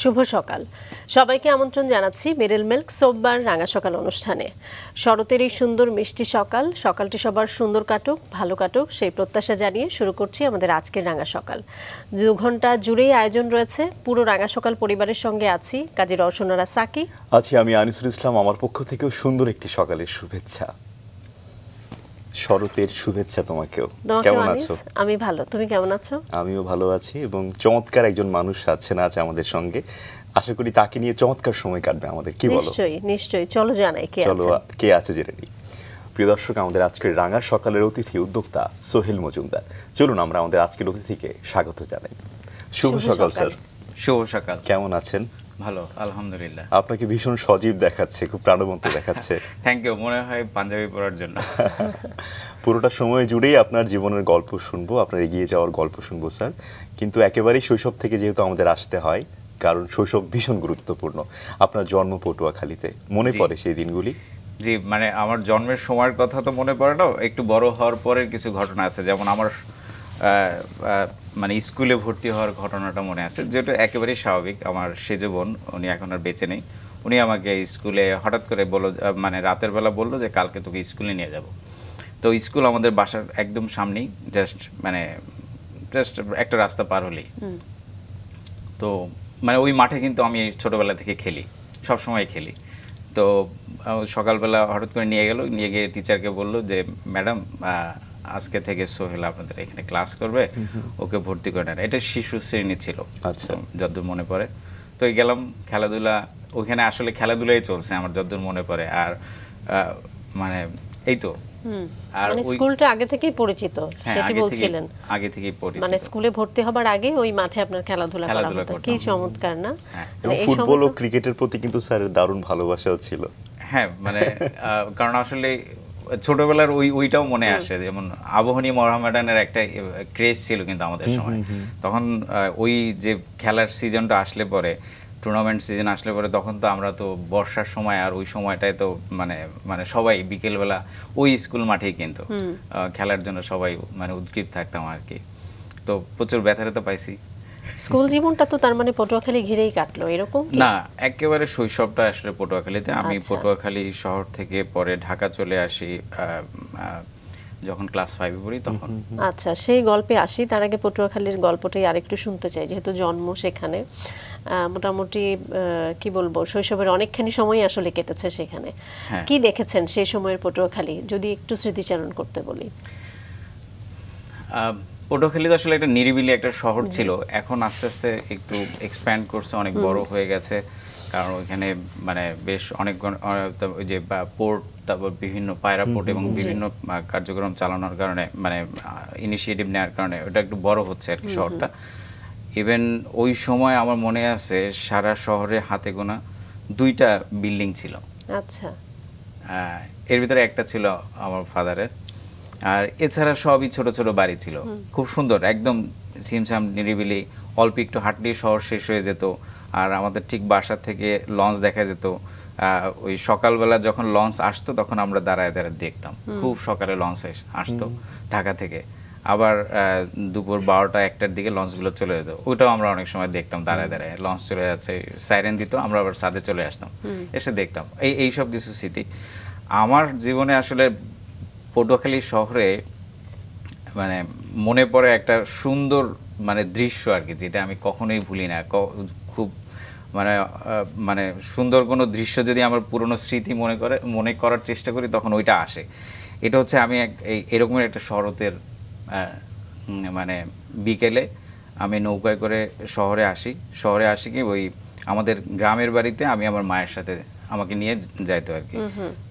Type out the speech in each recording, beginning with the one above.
শুভ সকাল সবাইকে আমন্ত্রণ জানাচ্ছি মিডল মিল্ক সোমবার রাঙা সকাল অনুষ্ঠানে। শরতের এই সুন্দর মিষ্টি সকালটি সবার সুন্দর কাটুক, ভালো কাটুক সেই প্রত্যাশা জানিয়ে শুরু করছি আমাদের আজকের রাঙা সকাল। 2 ঘন্টা জুড়েই আয়োজন রয়েছে। পুরো রাঙা সকাল পরিবারের সঙ্গে আছি কাজী রওশনারা সাকি, আছি আমি আনিসুল ইসলাম। আমার পক্ষ থেকেও সুন্দর একটি সকালের শুভেচ্ছা, শরতের শুভেচ্ছা তোমাকেও। কেমন আছো? আমি ভালো, তুমি কেমন আছো? আমিও ভালো আছি এবং চমৎকার একজন মানুষ আছেন আজ আমাদের সঙ্গে। আশা করি তাকে নিয়ে চমৎকার সময় কাটবে আমাদের, কি বলো? নিশ্চয়ই নিশ্চয়ই, চলো জানাই কে আছে জেনে নিই। প্রিয় দর্শক, আমাদের আজকের রাঙা সকালের অতিথি উদ্যোক্তা সোহেল মজুমদার। চলুন আমরা আমাদের আজকের অতিথিকে স্বাগত জানাই। শুভ সকাল স্যার। শুভ সকাল। কেমন আছেন? ভালো, আলহামদুলিল্লাহ। আপনাকে ভীষণ সজীব দেখাচ্ছে, খুব প্রাণবন্ত দেখাচ্ছে। Thank you. মনে হয় পাঞ্জাবি পরার জন্য। পুরোটা সময় জুড়েই আপনার জীবনের গল্প শুনবো, আপনার এগিয়ে যাওয়ার গল্প শুনবো স্যার। কিন্তু একেবারেই শৈশব থেকে যেহেতু আমাদের আসতে হয়, কারণ শৈশব ভীষণ গুরুত্বপূর্ণ। আপনার জন্ম পটুয়াখালীতে, মনে পড়ে সেই দিনগুলি? জি, মানে আমার জন্মের সময়ের কথা তো মনে পড়ে না, একটু বড় হওয়ার পরের কিছু ঘটনা আছে। যেমন আমার মানে স্কুলে ভর্তি হওয়ার ঘটনাটা মনে আছে, যেটা একেবারেই স্বাভাবিক। আমার সেজ বোন, উনি এখন আর বেঁচে নেই, উনি আমাকে স্কুলে হঠাৎ করে বললো, মানে রাতের বেলা বললো যে কালকে তোকে স্কুলে নিয়ে যাব। তো স্কুল আমাদের বাসার একদম সামনেই, জাস্ট একটা রাস্তা পার হলেই। তো মানে ওই মাঠে কিন্তু আমি ছোটোবেলা থেকে খেলি, সবসময় খেলি। তো সকালবেলা হঠাৎ করে নিয়ে গিয়ে টিচারকে বললো যে ম্যাডাম, আজকে থেকে সোহেল আপনাদের এখানে ক্লাস করবে, ওকে ভর্তি করে নেন। এটা শিশু শ্রেণী ছিল, আচ্ছা, যতদূর মনে পড়ে। তো গেলাম, খেলাধুলা, ওখানে আসলে খেলাধুলাই চলছে আমার যতদূর মনে পড়ে। আর মানে এই তো, আর স্কুলটা আগে থেকেই পরিচিত, সেটি বলছিলেন। আগে থেকেই পরিচিত, মানে স্কুলে ভর্তি হবার আগে ওই মাঠে আপনার খেলাধুলা করা হতো। কি চমৎকার না? এবং ফুটবল ও ক্রিকেটের প্রতি কিন্তু স্যারের দারুণ ভালোবাসাও ছিল। হ্যাঁ, মানে কারণ আসলে ছোটবেলার ওইটাও মনে আসে। যেমন আবাহনী মোহামেডানের একটা ক্রেজ ছিল কিন্তু আমাদের সময়। তখন ওই যে খেলার সিজনটা আসলে পরে, টুর্নামেন্ট সিজন আসলে পরে, তখন তো আমরা তো বর্ষার সময়, আর ওই সময়টায় তো মানে সবাই বিকেলবেলা ওই স্কুল মাঠেই কিন্তু খেলার জন্য সবাই মানে উদ্গ্রীব থাকতাম আর কি। তো প্রচুর ব্যথা তো পাইছি। স্কুল জীবনটা তো তার মানে পটুয়াখালী ঘিরেই কাটলো, এরকম না? একেবারে শৈশবটা আসলে পটুয়াখালীতে। আমি পটুয়াখালী শহর থেকে পরে ঢাকা চলে আসি যখন ক্লাস 5-এ পড়ি তখন। আচ্ছা, সেই গল্পে আসি। তার আগে পটুয়াখালীর গল্পটাই আরেকটু শুনতে চাই, যেহেতু জন্ম সেখানে। মোটামুটি কি বলবো, শৈশবের অনেকখানি সময় আসলে কেটেছে সেখানে। কি দেখেছেন সেই সময়ের পটুয়াখালী, যদি একটু স্মৃতিচারণ করতে বলি? পটুয়াখালী তো আসলে একটা নিরিবিলি একটা শহর ছিল। এখন আস্তে আস্তে একটু এক্সপ্যান্ড করছে, অনেক বড় হয়ে গেছে। কারণ ওইখানে মানে বেশ অনেক ওই যে পোর্ট, তারপর বিভিন্ন পায়রা পোর্ট এবং বিভিন্ন কার্যক্রম চালানোর কারণে, মানে ইনিশিয়েটিভ নেওয়ার কারণে ওটা একটু বড় হচ্ছে আর কি শহরটা। ইভেন ওই সময় আমার মনে আছে সারা শহরে হাতে গোনা 2টা বিল্ডিং ছিল। আচ্ছা, এর ভিতরে একটা ছিল আমার ফাদারের, আর এছাড়া সবই ছোট ছোট বাড়ি ছিল, খুব সুন্দর, একদম ছিমছাম নিরিবিলি। অল্প একটু হাঁটলেই শহর শেষ হয়ে যেত। আর আমাদের ঠিক বাসা থেকে লঞ্চ দেখা যেত। ওই সকালবেলা যখন লঞ্চ আসতো তখন আমরা দাঁড়ায় দাঁড়ায় দেখতাম। খুব সকালে লঞ্চ আসতো ঢাকা থেকে, আবার দুপুর 12টা-1টার দিকে লঞ্চগুলো চলে যেত। ওইটাও আমরা অনেক সময় দেখতাম দাঁড়ায় দাঁড়ায়, লঞ্চ চলে যাচ্ছে, সাইরেন দিত, আমরা আবার ছাদে চলে আসতাম, এসে দেখতাম। এইসব কিছু স্মৃতি আমার জীবনে আসলে পটুয়াখালী শহরে মানে মনে পড়ে একটা সুন্দর মানে দৃশ্য আর কি, যেটা আমি কখনোই ভুলি না। খুব মানে সুন্দর কোনো দৃশ্য যদি আমার পুরনো স্মৃতি মনে করার চেষ্টা করি, তখন ওইটা আসে। এটা হচ্ছে আমি এরকমের একটা শরতের মানে বিকেলে আমি নৌকায় করে শহরে আসি কি ওই আমাদের গ্রামের বাড়িতে আমি আমার মায়ের সাথে আমাকে নিয়ে যাইতো আর কি।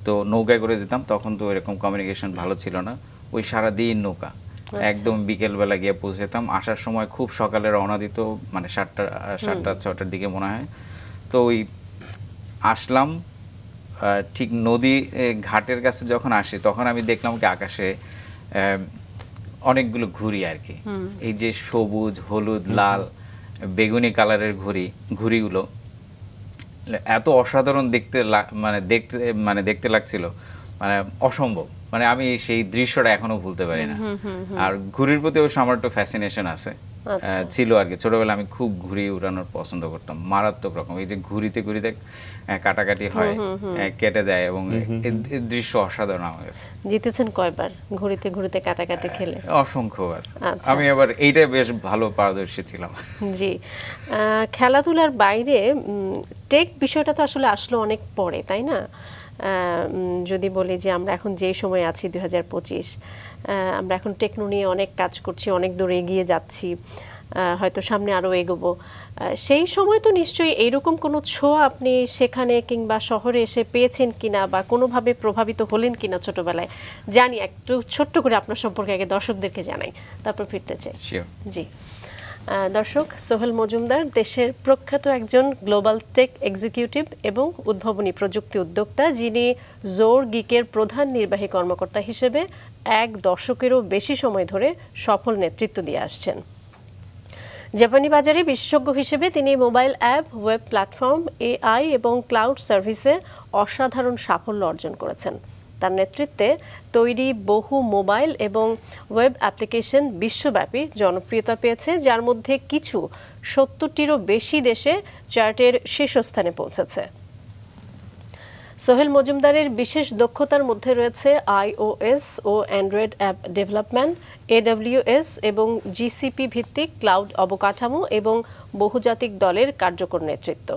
তো নৌকায় করে যেতাম, তখন তো এরকম কমিউনিকেশন ভালো ছিল না। ওই সারাদিন নৌকা, একদম বিকেলবেলা গিয়ে পৌঁছেতাম। আসার সময় খুব সকালে রওনা দিত, মানে 7টা-6টার দিকে মনে হয়। তো ওই আসলাম, ঠিক নদী ঘাটের কাছে যখন আসি তখন আমি দেখলাম কি আকাশে অনেকগুলো ঘুড়ি আর কি। এই যে সবুজ, হলুদ, লাল, বেগুনি কালারের ঘুড়িগুলো এত অসাধারণ দেখতে লাগছিল, মানে অসম্ভব। মানে আমি সেই দৃশ্যটা এখনো ভুলতে পারি না। আর ঘুড়ির প্রতি অবশ্য আমার একটু ফ্যাসিনেশন আছে, ছিল আর কি। ছোটবেলায় আমি খুব ঘুড়ি উড়ানোর পছন্দ করতাম, মারাত্মক রকম। এই যে ঘুড়িতে ঘুড়িতে কাটাকাটি হয়, কেটে যায়, এবং এই দৃশ্য অসাধারণ আমার কাছে। জিতেছেন কয়বার ঘুড়িতে ঘুড়িতে কাটাকাটি খেলে? অসংখ্যবার। আমি এবার এইটা বেশ ভালো পারদর্শী ছিলাম। জি, খেলাধুলার বাইরে টেক বিষয়টা তো আসলে আসলো অনেক পরে, তাই না? যদি বলি যে আমরা এখন যে সময় আছি 2025, আমরা এখন টেকনো নিয়ে অনেক কাজ করছি, অনেক দূর এগিয়ে যাচ্ছি, হয়তো সামনে আরও এগোবো। সেই সময় তো নিশ্চয়ই এইরকম কোনো ছোঁয়া আপনি সেখানে কিংবা শহরে এসে পেয়েছেন কিনা, বা কোনোভাবে প্রভাবিত হলেন কিনা ছোটবেলায়? জানি, একটু ছোট্ট করে আপনার সম্পর্কে আগে দর্শকদেরকে জানাই, তারপর ফিরতে চাই। জি দর্শক, সোহেল মজুমদার দেশের প্রখ্যাত একজন গ্লোবাল টেক এক্সিকিউটিভ এবং উদ্ভাবনী প্রযুক্তি উদ্যোক্তা, যিনি জোর গিকের প্রধান নির্বাহী কর্মকর্তা হিসেবে 1 দশকেরও বেশি সময় ধরে সফল নেতৃত্ব দিয়ে আসছেন। জাপানি বাজারে বিশেষজ্ঞ হিসেবে তিনি mobile app, web platform, AI এবং ক্লাউড সার্ভিসে অসাধারণ সাফল্য অর্জন করেছেন। তার নেতৃত্বে তৈরি বহু মোবাইল এবং ওয়েব অ্যাপ্লিকেশন বিশ্বব্যাপী জনপ্রিয়তা পেয়েছে, যার মধ্যে কিছু 70টিরও বেশি দেশে চার্টের শীর্ষস্থানে পৌঁছেছে। সোহেল মজুমদারের বিশেষ দক্ষতার মধ্যে রয়েছে iOS ও অ্যান্ড্রয়েড অ্যাপ ডেভেলপমেন্ট, AWS এবং GCP ভিত্তিক ক্লাউড অবকাঠামো এবং বহুজাতিক দলের কার্যকর নেতৃত্ব।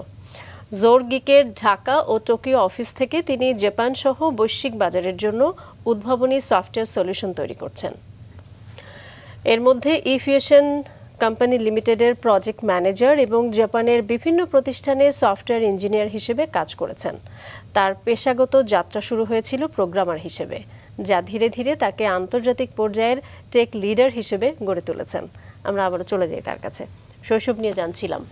জোর গিকের ঢাকা ও টোকিও অফিস থেকে তিনি জাপান সহ বৈশ্বিক বাজারের জন্য উদ্ভাবনী সফটওয়্যার সলিউশন তৈরি করছেন। এর মধ্যে ইফিউশন কোম্পানি লিমিটেডের প্রজেক্ট ম্যানেজার এবং জাপানের বিভিন্ন প্রতিষ্ঠানে সফটওয়্যার ইঞ্জিনিয়ার হিসেবে কাজ করেছেন। তার পেশাগত যাত্রা শুরু হয়েছিল প্রোগ্রামার হিসেবে, যা ধীরে ধীরে তাকে আন্তর্জাতিক পর্যায়ের টেক লিডার হিসেবে গড়ে তুলেছেন। আমরা আবারও চলে যাই তার কাছে। শৈশব নিয়ে জানছিলাম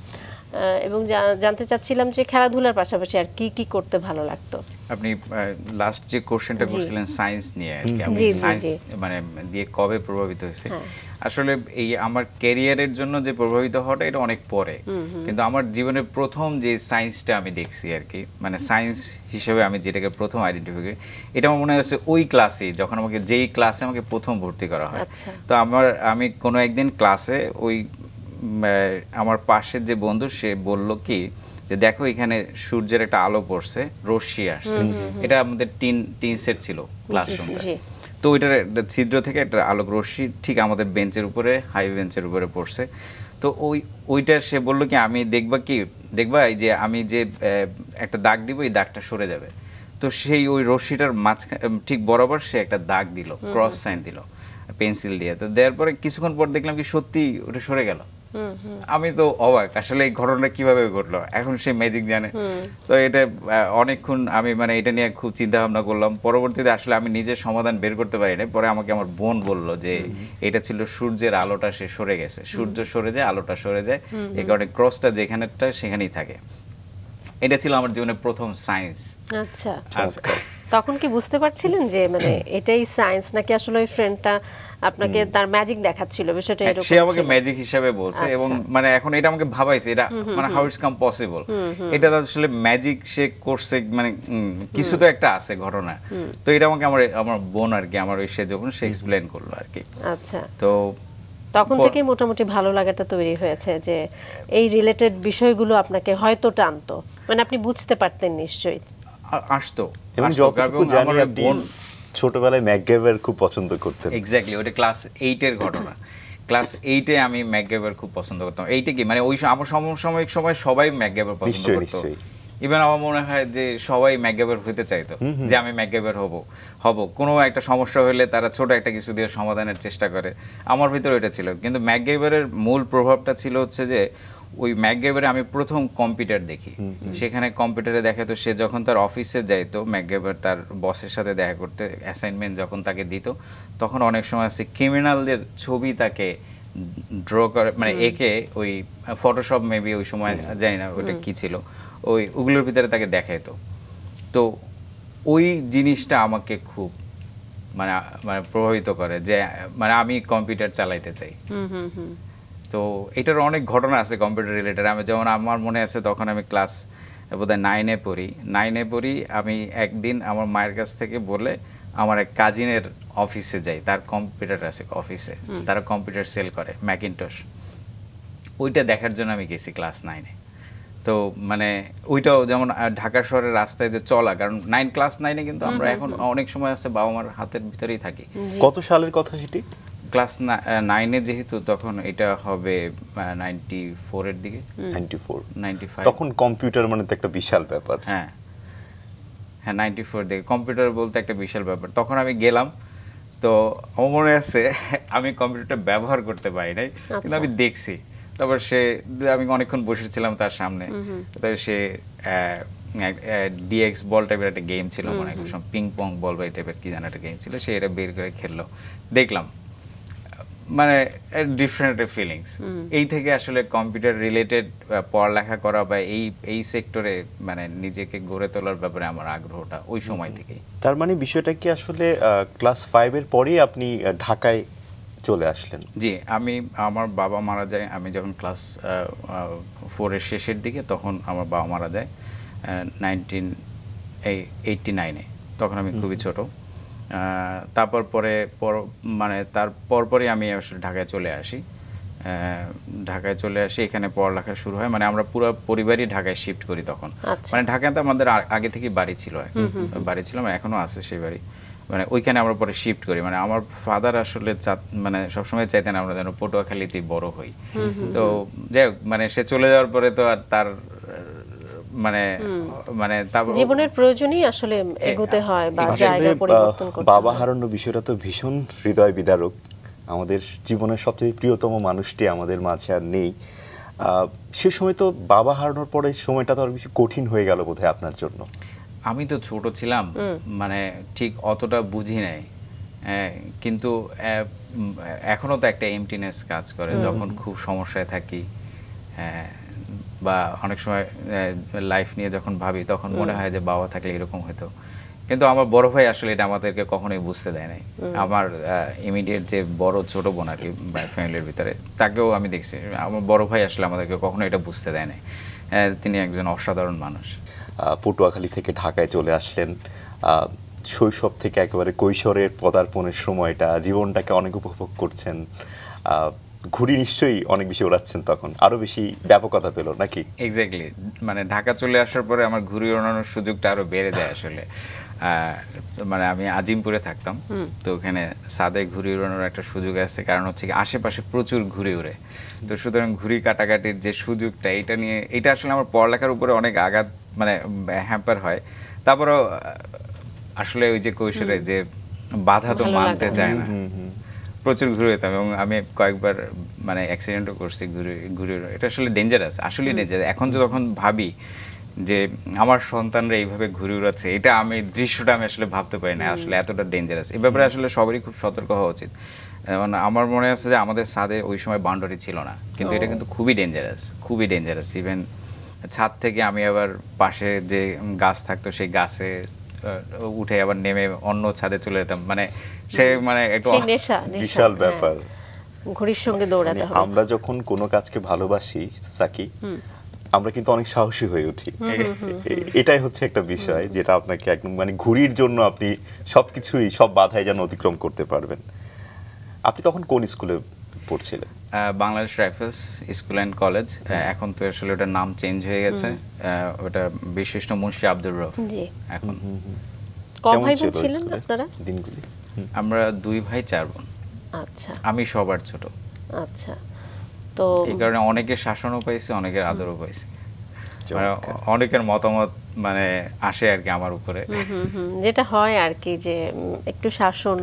এবং জানতে চাচ্ছিলাম যে খেলাধুলার পাশাপাশি আর কি কি করতে ভালো লাগতো। আপনি লাস্ট যে কোশ্চেনটা করছিলেন সায়েন্স নিয়ে, আর কি আমি সায়েন্স মানে দিয়ে কবে প্রভাবিত হয়েছে, আসলে এই আমার ক্যারিয়ারের জন্য যে প্রভাবিত হওয়াটা এটা অনেক পরে, কিন্তু আমার জীবনের প্রথম যে সায়েন্সটা আমি দেখছি আর কি, মানে সায়েন্স হিসেবে আমি যেটাকে প্রথম আইডেন্টিফাই করি, এটা আমার মনে হচ্ছে ওই ক্লাসে যখন যেই ক্লাসে আমাকে প্রথম ভর্তি করা হয়। তো আমি কোনো একদিন ক্লাসে ওই আমার পাশের যে বন্ধু সে বলল কি যে দেখো এখানে সূর্যের একটা আলো পড়ছে, রশ্মি আসছে, এটা আমাদের টিন সেট ছিল ক্লাসরুমটা, তো ওইটার ছিদ্র থেকে একটা আলোক রশ্মি ঠিক আমাদের বেঞ্চের উপরে, হাই বেঞ্চের উপরে পড়ছে। তো ওইটা সে বললো কি আমি দেখবা এই যে আমি যে একটা দাগ দিব, এই দাগটা সরে যাবে। তো সেই ওই রশ্মিটার মাঝখানে ঠিক বরাবর সে একটা দাগ দিল, ক্রস সাইন দিল পেন্সিল দিয়ে। তো দেওয়ার পরে কিছুক্ষণ পর দেখলাম কি সত্যি ওটা সরে গেল। আমি তো অবাক, আসলে এই ঘটনা কিভাবে ঘটলো, এখন সে ম্যাজিক জানে। তো এটা অনেকক্ষণ আমি মানে এটা নিয়ে খুব চিন্তা ভাবনা করলাম। পরবর্তীতে আসলে আমি নিজের সমাধান বের করতে পারি না। পরে আমাকে আমার বোন বলল যে এটা ছিল সূর্যের আলোটা সে সরে গেছে, সূর্য সরে যায়, আলোটা সরে যায়, এই কারণে ক্রসটা যেখানেটা সেখানেই থাকে। এটা ছিল আমার জীবনের প্রথম সায়েন্স। আচ্ছা, তখন কি বুঝতে পারছিলেন যে মানে এটাই সায়েন্স, নাকি আসলে ওই ফ্রেন্ডটা আপনাকে তার ম্যাজিক দেখাচ্ছিল বিষয়টা এরকম? সে আমাকে ম্যাজিক হিসেবে বলছে, এবং মানে এখন এটা আমাকে ভাবাইছে এটা মানে হাউ ইটস কাম পসিবল, এটা আসলে ম্যাজিক সে করছে, মানে কিছু তো একটা আছে ঘটনা। তো এটা আমাকে আমার বোন আর কি আমার সে যখন সে এক্সপ্লেইন করলো আর কি। আচ্ছা, তো তখন থেকে মোটামুটি ভালো লাগাটা তৈরি হয়েছে যে এই রিলেটেড বিষয়গুলো আপনাকে হয়তো টানতো, মানে আপনি বুঝতে পারতেন নিশ্চয়ই। আসতো, এবং যতটুকু জানি আপনি ছোটবেলায় ম্যাকগাইভার খুব পছন্দ করতেন। এক্স্যাক্টলি, ওটা ক্লাস 8 এর ঘটনা। ক্লাস 8 এ আমি ম্যাকগাইভার খুব পছন্দ করতাম। এইটা কি মানে ওই আমার সমসাময়িক সময় সবাই ম্যাকগাইভার পছন্দ করতো। ইভেন আমার মনে হয় যে সবাই ম্যাকগাইভার হতে চাইতো, যে আমি ম্যাকগাইভার হব। কোনো একটা সমস্যা হলে তারা ছোট একটা কিছু দিয়ে সমাধানের চেষ্টা করে, আমার ভিতরে এটা ছিল। কিন্তু ম্যাকগাইভারের মূল প্রভাবটা ছিল হচ্ছে যে ওই ম্যাকগাইভারে আমি প্রথম কম্পিউটার দেখি। সেখানে কম্পিউটারে দেখে তো সে যখন তার অফিসে যাইতো, ম্যাকগাইভার তার বসের সাথে দেখা করতে, অ্যাসাইনমেন্ট যখন তাকে দিত, তখন অনেক সময় আছে ক্রিমিনালদের ছবি তাকে ড্র করে, মানে একে ওই ফটোশপ মেবি ওই সময় জানি না ওইটা কি ছিল, ওগুলোর ভিতরে তাকে দেখাইতো। তো ওই জিনিসটা আমাকে খুব মানে প্রভাবিত করে যে মানে আমি কম্পিউটার চালাইতে চাই। তো এটার অনেক ঘটনা আছে কম্পিউটার রিলেটেড। আমি যেমন আমার মনে আছে তখন আমি ক্লাস বোধহয় 9-এ পড়ি। আমি একদিন আমার মায়ের কাছ থেকে বলে আমার এক কাজিনের অফিসে যাই, তার কম্পিউটার আছে অফিসে, তারা কম্পিউটার সেল করে, ম্যাকিনটশ। ওইটা দেখার জন্য আমি গেছি ক্লাস 9-এ। তো মানে ওইটাও যেমন ঢাকা শহরের রাস্তায় যে চলা, কারণ ক্লাস 9-এ কিন্তু আমরা এখন অনেক সময় আছে বাবা মার হাতের ভিতরেই থাকি। কত সালের কথা সেটি? ক্লাস 9-এ যেহেতু, তখন এটা হবে 94 এর দিকে, 94 তখন কম্পিউটার মানে তো একটা বিশাল ব্যাপার। হ্যাঁ 94 দিকে কম্পিউটার বলতে একটা বিশাল ব্যাপার। তখন আমি গেলাম, তো আমার মনে আছে আমি কম্পিউটারটা ব্যবহার করতে পারি নাই, কিন্তু আমি দেখছি। তারপর আমি অনেকক্ষণ বসেছিলাম তার সামনে, তারপর সে ডিএক্স বল টাইপের একটা গেম ছিল, মনে হয় পিং পং বল বা এই টাইপের কি জানা একটা গেম ছিল, সে এটা বের করে খেললো, দেখলাম, মানে ডিফারেন্ট ফিলিংস। এই থেকে আসলে কম্পিউটার রিলেটেড পড়ালেখা করা বা এই সেক্টরে মানে নিজেকে গড়ে তোলার ব্যাপারে আমার আগ্রহটা ওই সময় থেকেই। তার মানে বিষয়টা কি আসলে ক্লাস 5 এর পরেই আপনি ঢাকায় চলে আসলেন? জি, আমার বাবা মারা যায় আমি যখন ক্লাস 4 এর শেষের দিকে, তখন আমার বাবা মারা যায় 1989-এ। তখন আমি খুবই ছোট। তারপর মানে তার পরপরই আমি আসলে ঢাকায় চলে আসি। এখানে পড়ালেখা শুরু হয়, মানে আমরা পুরো পরিবারই ঢাকায় শিফট করি তখন। মানে ঢাকায় তো আমাদের আগে থেকেই বাড়ি ছিল, এখনো আছে সেই বাড়ি, মানে ওইখানে আমরা পরে শিফট করি। মানে আমার ফাদার আসলে মানে সবসময় চাইতেন আমরা যেন পটুয়াখালীতে বড় হই। তো যাই হোক, মানে সে চলে যাওয়ার পরে তো আর তার মানে জীবনের প্রয়োজনই আসলে এগোতে হয় বা জায়গা পরিবর্তন করতে হয়। বাবা হারানোর বিষয়টা তো ভীষণ হৃদয় বিদারক। আমাদের জীবনের সবচেয়ে প্রিয়তম মানুষটি আমাদের মাঝে আর নেই। সে সময় তো বাবা হারানোর পরে সময়টা তো আর বেশি কঠিন হয়ে গেল বোধহয় আপনার জন্য। আমি তো ছোট ছিলাম, মানে ঠিক অতটা বুঝি নাই, কিন্তু এখনো তো একটা এমটিনেস কাজ করে যখন খুব সমস্যায় থাকি, বা অনেক সময় লাইফ নিয়ে যখন ভাবি, তখন মনে হয় যে বাবা থাকলে এরকম হতো। কিন্তু আমার বড় ভাই আসলে এটা আমাদেরকে কখনোই বুঝতে দেয় নাই। আমার ইমিডিয়েট যে বড় ছোট বোন আর কি ফ্যামিলির ভিতরে, তাকেও আমি দেখছি, আমার বড় ভাই আসলে আমাদেরকে কখনো এটা বুঝতে দেয় নাই। তিনি একজন অসাধারণ মানুষ। পটুয়াখালী থেকে ঢাকায় চলে আসলেন, শৈশব থেকে একেবারে কৈশোরের পদার্পণের সময়টা, জীবনটাকে অনেক উপভোগ করছেন। ঘুড়ি নিশ্চয়ই অনেক বেশি ওড়াচ্ছেন, তখন আরো বেশি ব্যাপকতা পেল নাকি? এক্স্যাক্টলি, মানে ঢাকা চলে আসার পরে আমার ঘুড়ি ওড়ানোর সুযোগটা আরো বেড়ে যায় আসলে। মানে আমি আজিমপুরে থাকতাম, তো ওখানে সাদে ঘুড়ি ওড়ানোর একটা সুযোগ আছে, কারণ হচ্ছে কি আশেপাশে প্রচুর ঘুড়ি ওড়ে। তো সুতরাং ঘুড়ি কাটাকাটির যে সুযোগটা, এটা আসলে আমার পড়ালেখার উপরে অনেক আঘাত মানে হ্যাম্পার হয়। তারপরও আসলে ওই যে কৈশোরে যে বাধা তো মানতে চায় না, প্রচুর ঘুরে যেতাম, এবং আমি কয়েকবার মানে অ্যাক্সিডেন্টও করছি ঘুরে। এটা আসলে ডেঞ্জারাস, আসলে ডেঞ্জারাস। এখন যখন ভাবি যে আমার সন্তানরা এইভাবে ঘুরে উড়াচ্ছে, দৃশ্যটা আমি আসলে ভাবতে পারি না আসলে এতটা ডেঞ্জারাস। এই ব্যাপারে আসলে সবারই খুব সতর্ক হওয়া উচিত। মানে আমার মনে আছে যে আমাদের ছাদে ওই সময় বাউন্ডারি ছিল না, কিন্তু এটা কিন্তু খুবই ডেঞ্জারাস। ইভেন ছাদ থেকে আমি আবার পাশে যে গাছ থাকতো সেই গাছে উঠে আবার নেমে অন্য ছাদে চলে যেতাম, মানে সে মানে একটা বিশাল ব্যাপার। ঘুড়ির সঙ্গে দৌড়াতে হবে। আমরা যখন কোনো কাজকে ভালোবাসি সাকি, আমরা কিন্তু অনেক সাহসী হয়ে উঠি। এটাই হচ্ছে একটা বিষয় যেটা আপনাকে একদম মানে ঘুড়ির জন্য আপনি সবকিছুই, সব বাধাই যেন অতিক্রম করতে পারবেন। আপনি তখন কোন স্কুলে পড়ছিলেন? Bangladesh Rifles School and College, এখন তো আসলে ওটার নাম চেঞ্জ হয়ে গেছে, ওটা বিশিষ্ট মুন্সি আব্দুর রউফ এখন। কম ভাই বোন ছিলেন আপনারা? দিনগুলি আমরা 2 ভাই 4 বোন। আচ্ছা, আমি সবার ছোট। আচ্ছা, তো এই কারণে অনেকের শাসনও পাইছি, অনেকের আদরও পাইছি, মানে অনেকের মতামত মানে আসে আর কি আমার উপরে, যেটা হয় আর কি, যে একটু শাসন,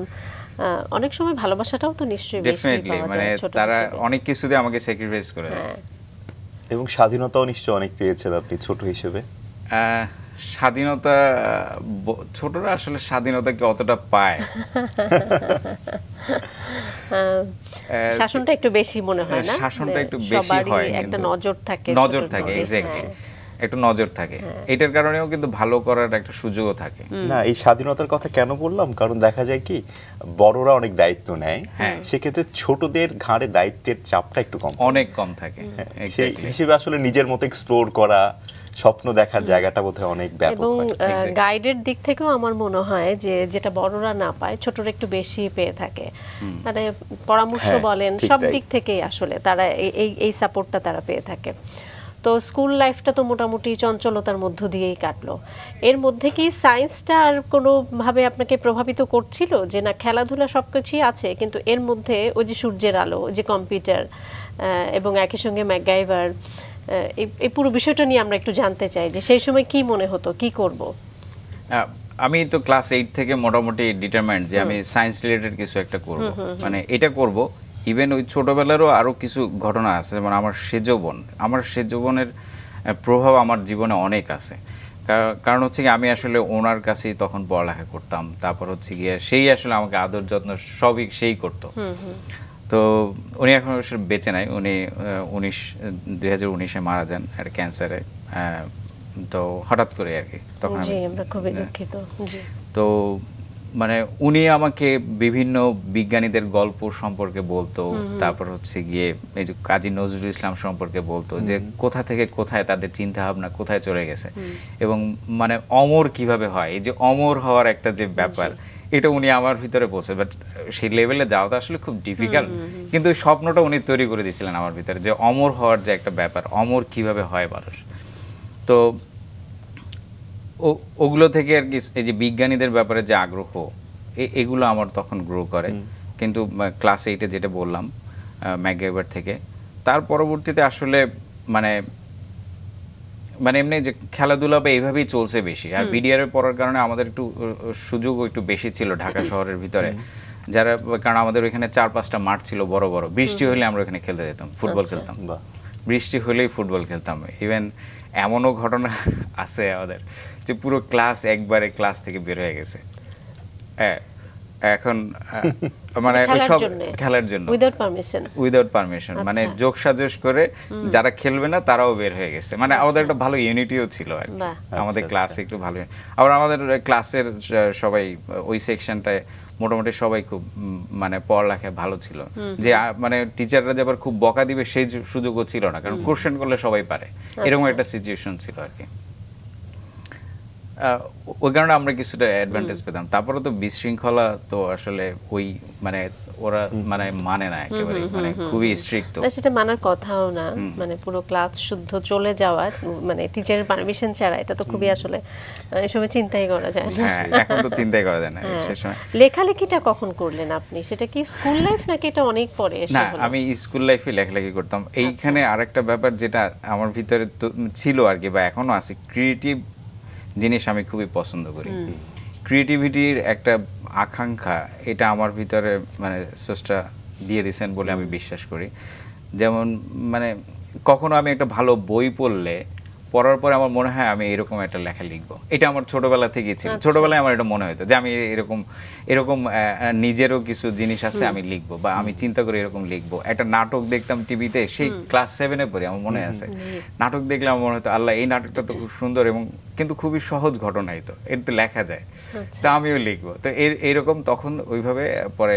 অনেক সময় ভালোবাসাটাও তো নিশ্চয়ই বেশি পাওয়া যায়। মানে তারা অনেক কিছু দিয়ে আমাকে স্যাক্রিফাইস করে দেয়। এবং স্বাধীনতাও নিশ্চয়ই অনেক পেয়েছেন আপনি ছোট হিসেবে। স্বাধীনতা, ছোটরা আসলে স্বাধীনতা কি অতটা পায়? শাসনটা একটু বেশি মনে হয় না? শাসনটা একটু বেশি হয়, একটা নজর থাকে, এক্স্যাক্টলি, একটু নজর থাকে। এটার কারণেও কিন্তু ভালো করার একটা সুযোগও থাকে। না, এই স্বাধীনতার কথা কেন বললাম, কারণ দেখা যায় কি বড়রা অনেক দায়িত্ব নেয়, সেক্ষেত্রে ছোটদের ঘাড়ে দায়িত্বের চাপটা একটু কম, অনেক কম থাকে। সেই হিসেবে আসলে নিজের মতো এক্সপ্লোর করা, স্বপ্ন দেখার জায়গাটা বোধহয় অনেক ব্যাপক এবং হয়। গাইডের দিক থেকেও আমার মনে হয় যে যেটা বড়রা না পায় ছোটরা একটু বেশি পেয়ে থাকে, মানে পরামর্শ হ্যাঁ, বলেন ঠিক সব তাই। দিক থেকেই আসলে তারা এই সাপোর্টটা তারা পেয়ে থাকে। তো স্কুল লাইফটা তো মোটামুটি চঞ্চলতার মধ্য দিয়েই কাটলো। এর মধ্যে কি সায়েন্সটা আর কোনোভাবে আপনাকে প্রভাবিত করছিল, যে না খেলাধুলা সবকিছুই আছে কিন্তু এর মধ্যে ওই যে সূর্যের আলো, ওই যে কম্পিউটার এবং একই সঙ্গে ম্যাকগাইভার, এই পুরো বিষয়টা নিয়ে আমরা একটু জানতে চাই যে সেই সময় কি মনে হতো, কি করব? আমি তো ক্লাস 8 থেকে মোটামুটি ডিটারমাইন্ড যে আমি সায়েন্স রিলেটেড কিছু একটা করব, মানে এটা করব। ইভেন ওই ছোটবেলারও আরো কিছু ঘটনা আছে, যেমন আমার সেজবনের প্রভাব আমার জীবনে অনেক আছে। কারণ হচ্ছে কি আমি আসলে ওনার কাছেই তখন পড়ালেখা করতাম, তারপর হচ্ছে গিয়ে সেই আসলে আমাকে আদর যত্ন সবই সেই করতো। তো উনি এখন অবশ্য বেঁচে নাই, উনি 2019-এ মারা যান একটা ক্যান্সারে। তো হঠাৎ করে আর কি, তখন জি আমরা খুবই দুঃখিত। জি তো মানে উনি আমাকে বিভিন্ন বিজ্ঞানীদের গল্প সম্পর্কে বলতো, তারপর হচ্ছে গিয়ে এই যে কাজী নজরুল ইসলাম সম্পর্কে বলতো যে কোথা থেকে কোথায় তাদের চিন্তা ভাবনা কোথায় চলে গেছে, এবং মানে অমর কিভাবে হয়, এই যে অমর হওয়ার একটা যে ব্যাপার, এটা উনি আমার ভিতরে পৌঁছে। বাট সেই লেভেলে যাওয়াটা আসলে খুব ডিফিকাল্ট, কিন্তু ওই স্বপ্নটা উনি তৈরি করে দিয়েছিলেন আমার ভিতরে, যে অমর হওয়ার যে একটা ব্যাপার, অমর কিভাবে হয় মানুষ। তো ওগুলো থেকে আর কি এই যে বিজ্ঞানীদের ব্যাপারে যে আগ্রহ, এগুলো আমার তখন গ্রো করে। কিন্তু ক্লাস 8-এ যেটা বললাম ম্যাকগাইভার থেকে, তার পরবর্তীতে আসলে মানে এমনি যে খেলাধুলা বা এইভাবেই চলছে বেশি। আর বিডিআর পড়ার কারণে আমাদের একটু সুযোগও একটু বেশি ছিল ঢাকা শহরের ভিতরে, যারা কারণ আমাদের ওইখানে 4-5টা মাঠ ছিল বড় বড়, বৃষ্টি হলে আমরা ওখানে খেলতে যেতাম, ফুটবল খেলতাম, বৃষ্টি হলেই ফুটবল খেলতাম। ইভেন এমনও ঘটনা আছে আমাদের যে পুরো ক্লাস একবারে ক্লাস থেকে বের হয়ে গেছে, হ্যাঁ এখন মানে সব খেলার জন্য উইদাউট পারমিশন, মানে যোগ সাজস করে যারা খেলবে না তারাও বের হয়ে গেছে। মানে আমাদের একটা ভালো ইউনিটিও ছিল আর কি, আমাদের ক্লাসে একটু ভালো। আবার আমাদের ক্লাসের সবাই ওই সেকশনটায় মোটামুটি সবাই খুব মানে পড়ালেখায় ভালো ছিল, যে মানে টিচাররা যে আবার খুব বকা দিবে সেই সুযোগও ছিল না, কারণ কোশ্চেন করলে সবাই পারে, এরকম একটা সিচুয়েশন ছিল আর কি। ওই কারণে আমরা কিছুটা অ্যাডভান্টেজ পেতাম। তারপরে তো বিশৃঙ্খলা তো আসলে ওই মানে ওরা মানে না একেবারে, মানে খুবই স্ট্রিক্ট। তো সেটা মানার কথাও না, মানে পুরো ক্লাস শুদ্ধ চলে যাওয়া মানে টিচারের পারমিশন ছাড়া, এটা তো খুবই আসলে এই সময় চিন্তাই করা যায় না। হ্যাঁ এখন তো চিন্তাই করা যায় না সেই সময়। লেখালেখিটা কখন করলেন আপনি? সেটা কি স্কুল লাইফ নাকি এটা অনেক পরে এসে না, হলো? আমি স্কুল লাইফে লেখালেখি করতাম। এইখানে আরেকটা ব্যাপার যেটা আমার ভিতরে ছিল আর কি, বা এখনো আছে, ক্রিয়েটিভ জিনিস আমি খুবই পছন্দ করি। ক্রিয়েটিভিটির একটা আকাঙ্ক্ষা এটা আমার ভিতরে মানে স্রষ্টা দিয়ে দিয়েছেন বলে আমি বিশ্বাস করি। যেমন মানে কখনো আমি একটা ভালো বই পড়ার পরে আমার মনে হয় আমি এরকম একটা লেখা লিখবো, এটা আমার ছোটবেলা থেকেই ছিল। ছোটবেলায় আমার এটা মনে হতো যে আমি এরকম নিজেরও কিছু জিনিস আছে আমি লিখবো, বা আমি চিন্তা করি এরকম লিখবো। একটা নাটক দেখতাম টিভিতে, সেই ক্লাস 7-এ পড়ি, আমার মনে আছে। নাটক দেখলে আমার মনে হতো আল্লাহ এই নাটকটা তো খুব সুন্দর এবং কিন্তু খুবই সহজ ঘটনাই, তো এর তো লেখা যায়, তো আমিও লিখবো। তো এইরকম তখন ওইভাবে পরে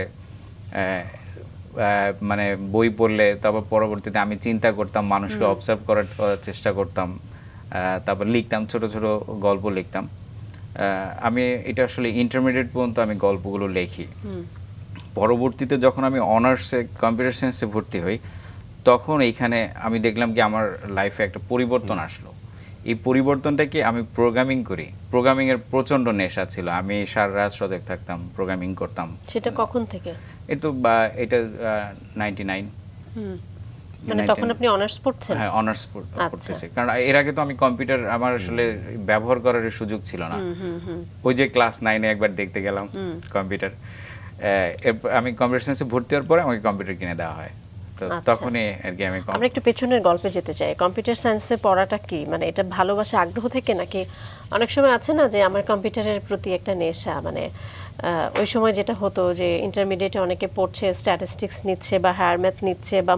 মানে বই পড়লে তারপর পরবর্তীতে আমি চিন্তা করতাম, মানুষকে অবজার্ভ করার চেষ্টা করতাম, তারপর লিখতাম, ছোট ছোট গল্প লিখতাম। আমি এটা আসলে ইন্টারমিডিয়েট পর্যন্ত আমি গল্পগুলো লিখি। পরবর্তীতে যখন আমি অনার্সে কম্পিউটার সায়েন্সে ভর্তি হই, তখন এইখানে আমি দেখলাম কি আমার লাইফে একটা পরিবর্তন আসলো। এই পরিবর্তনটা কি, আমি প্রোগ্রামিং করি, প্রোগ্রামিং এর প্রচন্ড নেশা ছিল, আমি সারা রাত সজাগ থাকতাম, প্রোগ্রামিং করতাম। সেটা কখন থেকে? এটা 99। মানে তখন আপনি অনার্স পড়ছেন? হ্যাঁ অনার্স পড়তেছি, কারণ এর আগে তো আমি কম্পিউটার আমার আসলে ব্যবহার করার সুযোগ ছিল না। ওই যে ক্লাস 9-এ একবার দেখতে গেলাম কম্পিউটার, আমি কম্পিউটার সায়েন্সে ভর্তি হওয়ার পরে আমাকে কম্পিউটার কিনে দেওয়া হয়, তো তখনই আর কি আমরা একটু পেছনের গল্পে যেতে চাই। কম্পিউটার সায়েন্সে পড়াটা কি মানে এটা ভালোবাসা আগ্রহ থেকে, নাকি অনেক সময় আছে না যে আমার কম্পিউটারের প্রতি একটা নেশা, মানে ওই সময় যেটা হতো যে ইন্টারমিডিয়েটে অনেকে পড়ছে স্ট্যাটিস্টিক্স নিচ্ছে বা হায়ার ম্যাথ নিচ্ছে বা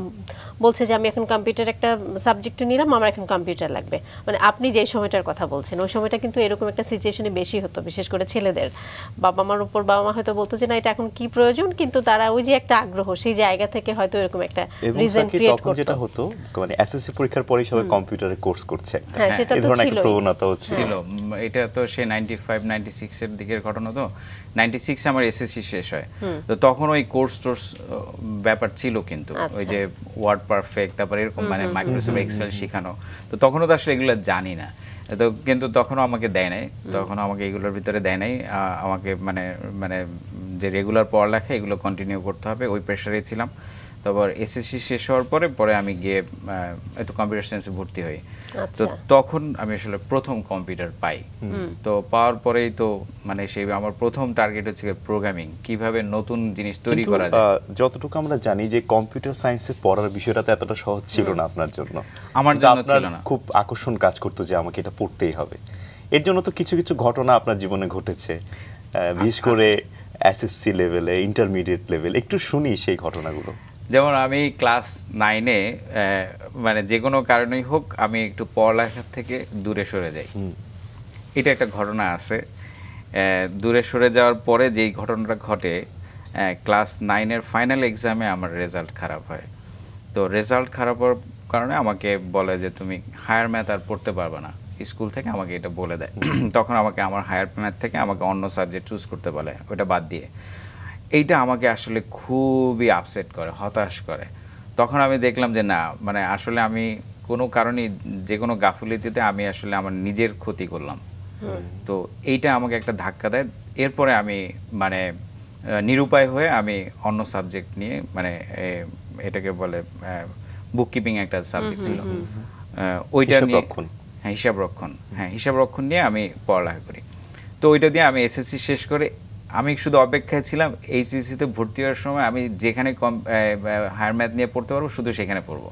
বলছে যে আমি এখন কম্পিউটার একটা সাবজেক্ট নিলাম, আমার এখন কম্পিউটার লাগবে, মানে আপনি যে সময়টার কথা বলছেন ওই সময়টা কিন্তু এরকম একটা সিচুয়েশনে বেশি হতো, বিশেষ করে ছেলেদের। বাবা মার উপর বাবা মা হয়তো বলতো যে না এটা এখন কি প্রয়োজন, কিন্তু তারা ওই যে একটা আগ্রহ সেই জায়গা থেকে হয়তো এরকম একটা রিজন ক্রিয়েট তখন করতো। যেটা হতো মানে এসএসসি পরীক্ষার পরেই সবাই কম্পিউটারের কোর্স করছে, হ্যাঁ, সেটা এই তো ধরনের একটা ছিলই। প্রবণতাও ছিল। এটা তো সে 95-96 এর দিকের ঘটনা। তো 96 আমার এসএসসি শেষ হয়, তো তখন ওই কোর্স টোর্স ব্যাপার ছিল, কিন্তু ওই যে ওয়ার্ড পারফেক্ট তারপর এরকম মানে মাইক্রোসফট এক্সেল শেখানো, তো তখনও তো আসলে এগুলো জানি না। তো কিন্তু তখনও আমাকে দেয় নাই, তখনও আমাকে এগুলোর ভিতরে দেয় নাই। আমাকে মানে মানে যে রেগুলার পড়ালেখা এগুলো কন্টিনিউ করতে হবে, ওই প্রেশারে ছিলাম। তারপর এসএসসি শেষ হওয়ার পরে আমি গিয়ে একটু কম্পিউটার সায়েন্সে ভর্তি হই। তো তখন আমি আসলে প্রথম কম্পিউটার পাই। তো পাওয়ার পরেই তো মানে সেই আমার প্রথম টার্গেট হচ্ছে প্রোগ্রামিং, কিভাবে নতুন জিনিস তৈরি করা যায়। যতটুকু আমরা জানি যে কম্পিউটার সায়েন্সে পড়ার বিষয়টা তো এতটা সহজ ছিল না আপনার জন্য। আমার জন্য ছিল না। খুব আকর্ষণ কাজ করতো যে আমাকে এটা পড়তেই হবে। এর জন্য তো কিছু কিছু ঘটনা আপনার জীবনে ঘটেছে, বিশেষ করে এসএসসি লেভেলে, ইন্টারমিডিয়েট লেভেল, একটু শুনি সেই ঘটনাগুলো। যেমন আমি ক্লাস 9-এ মানে যে কোনো কারণেই হোক আমি একটু পড়ালেখা থেকে দূরে সরে যাই। এটা একটা ঘটনা আছে। দূরে সরে যাওয়ার পরে যেই ঘটনাটা ঘটে, ক্লাস 9-এর ফাইনাল এক্সামে আমার রেজাল্ট খারাপ হয়। তো রেজাল্ট খারাপ হওয়ার কারণে আমাকে বলে যে তুমি হায়ার ম্যাথ আর পড়তে পারবে না, স্কুল থেকে আমাকে এটা বলে দেয়। তখন আমাকে আমার হায়ার ম্যাথ থেকে আমাকে অন্য সাবজেক্ট চুজ করতে বলে, ওটা বাদ দিয়ে। এইটা আমাকে আসলে খুবই আপসেট করে, হতাশ করে। তখন আমি দেখলাম যে না, মানে আসলে আমি কোনো কারণেই যে কোনো গাফিলতিতে আমি আসলে আমার নিজের ক্ষতি করলাম। তো এইটা আমাকে একটা ধাক্কা দেয়। এরপরে আমি মানে নিরুপায় হয়ে আমি অন্য সাবজেক্ট নিয়ে, মানে এটাকে বলে বুক কিপিং একটা সাবজেক্ট ছিল, ওইটা নিয়ে, হিসাব রক্ষণ নিয়ে আমি পড়ালেখা করি। তো ওইটা দিয়ে আমি এসএসসি শেষ করে আমি শুধু অপেক্ষায় ছিলাম এইচএসসিতে ভর্তি হওয়ার সময় আমি যেখানে হায়ার ম্যাথ নিয়ে পড়তে পারবো শুধু সেখানে পড়বো।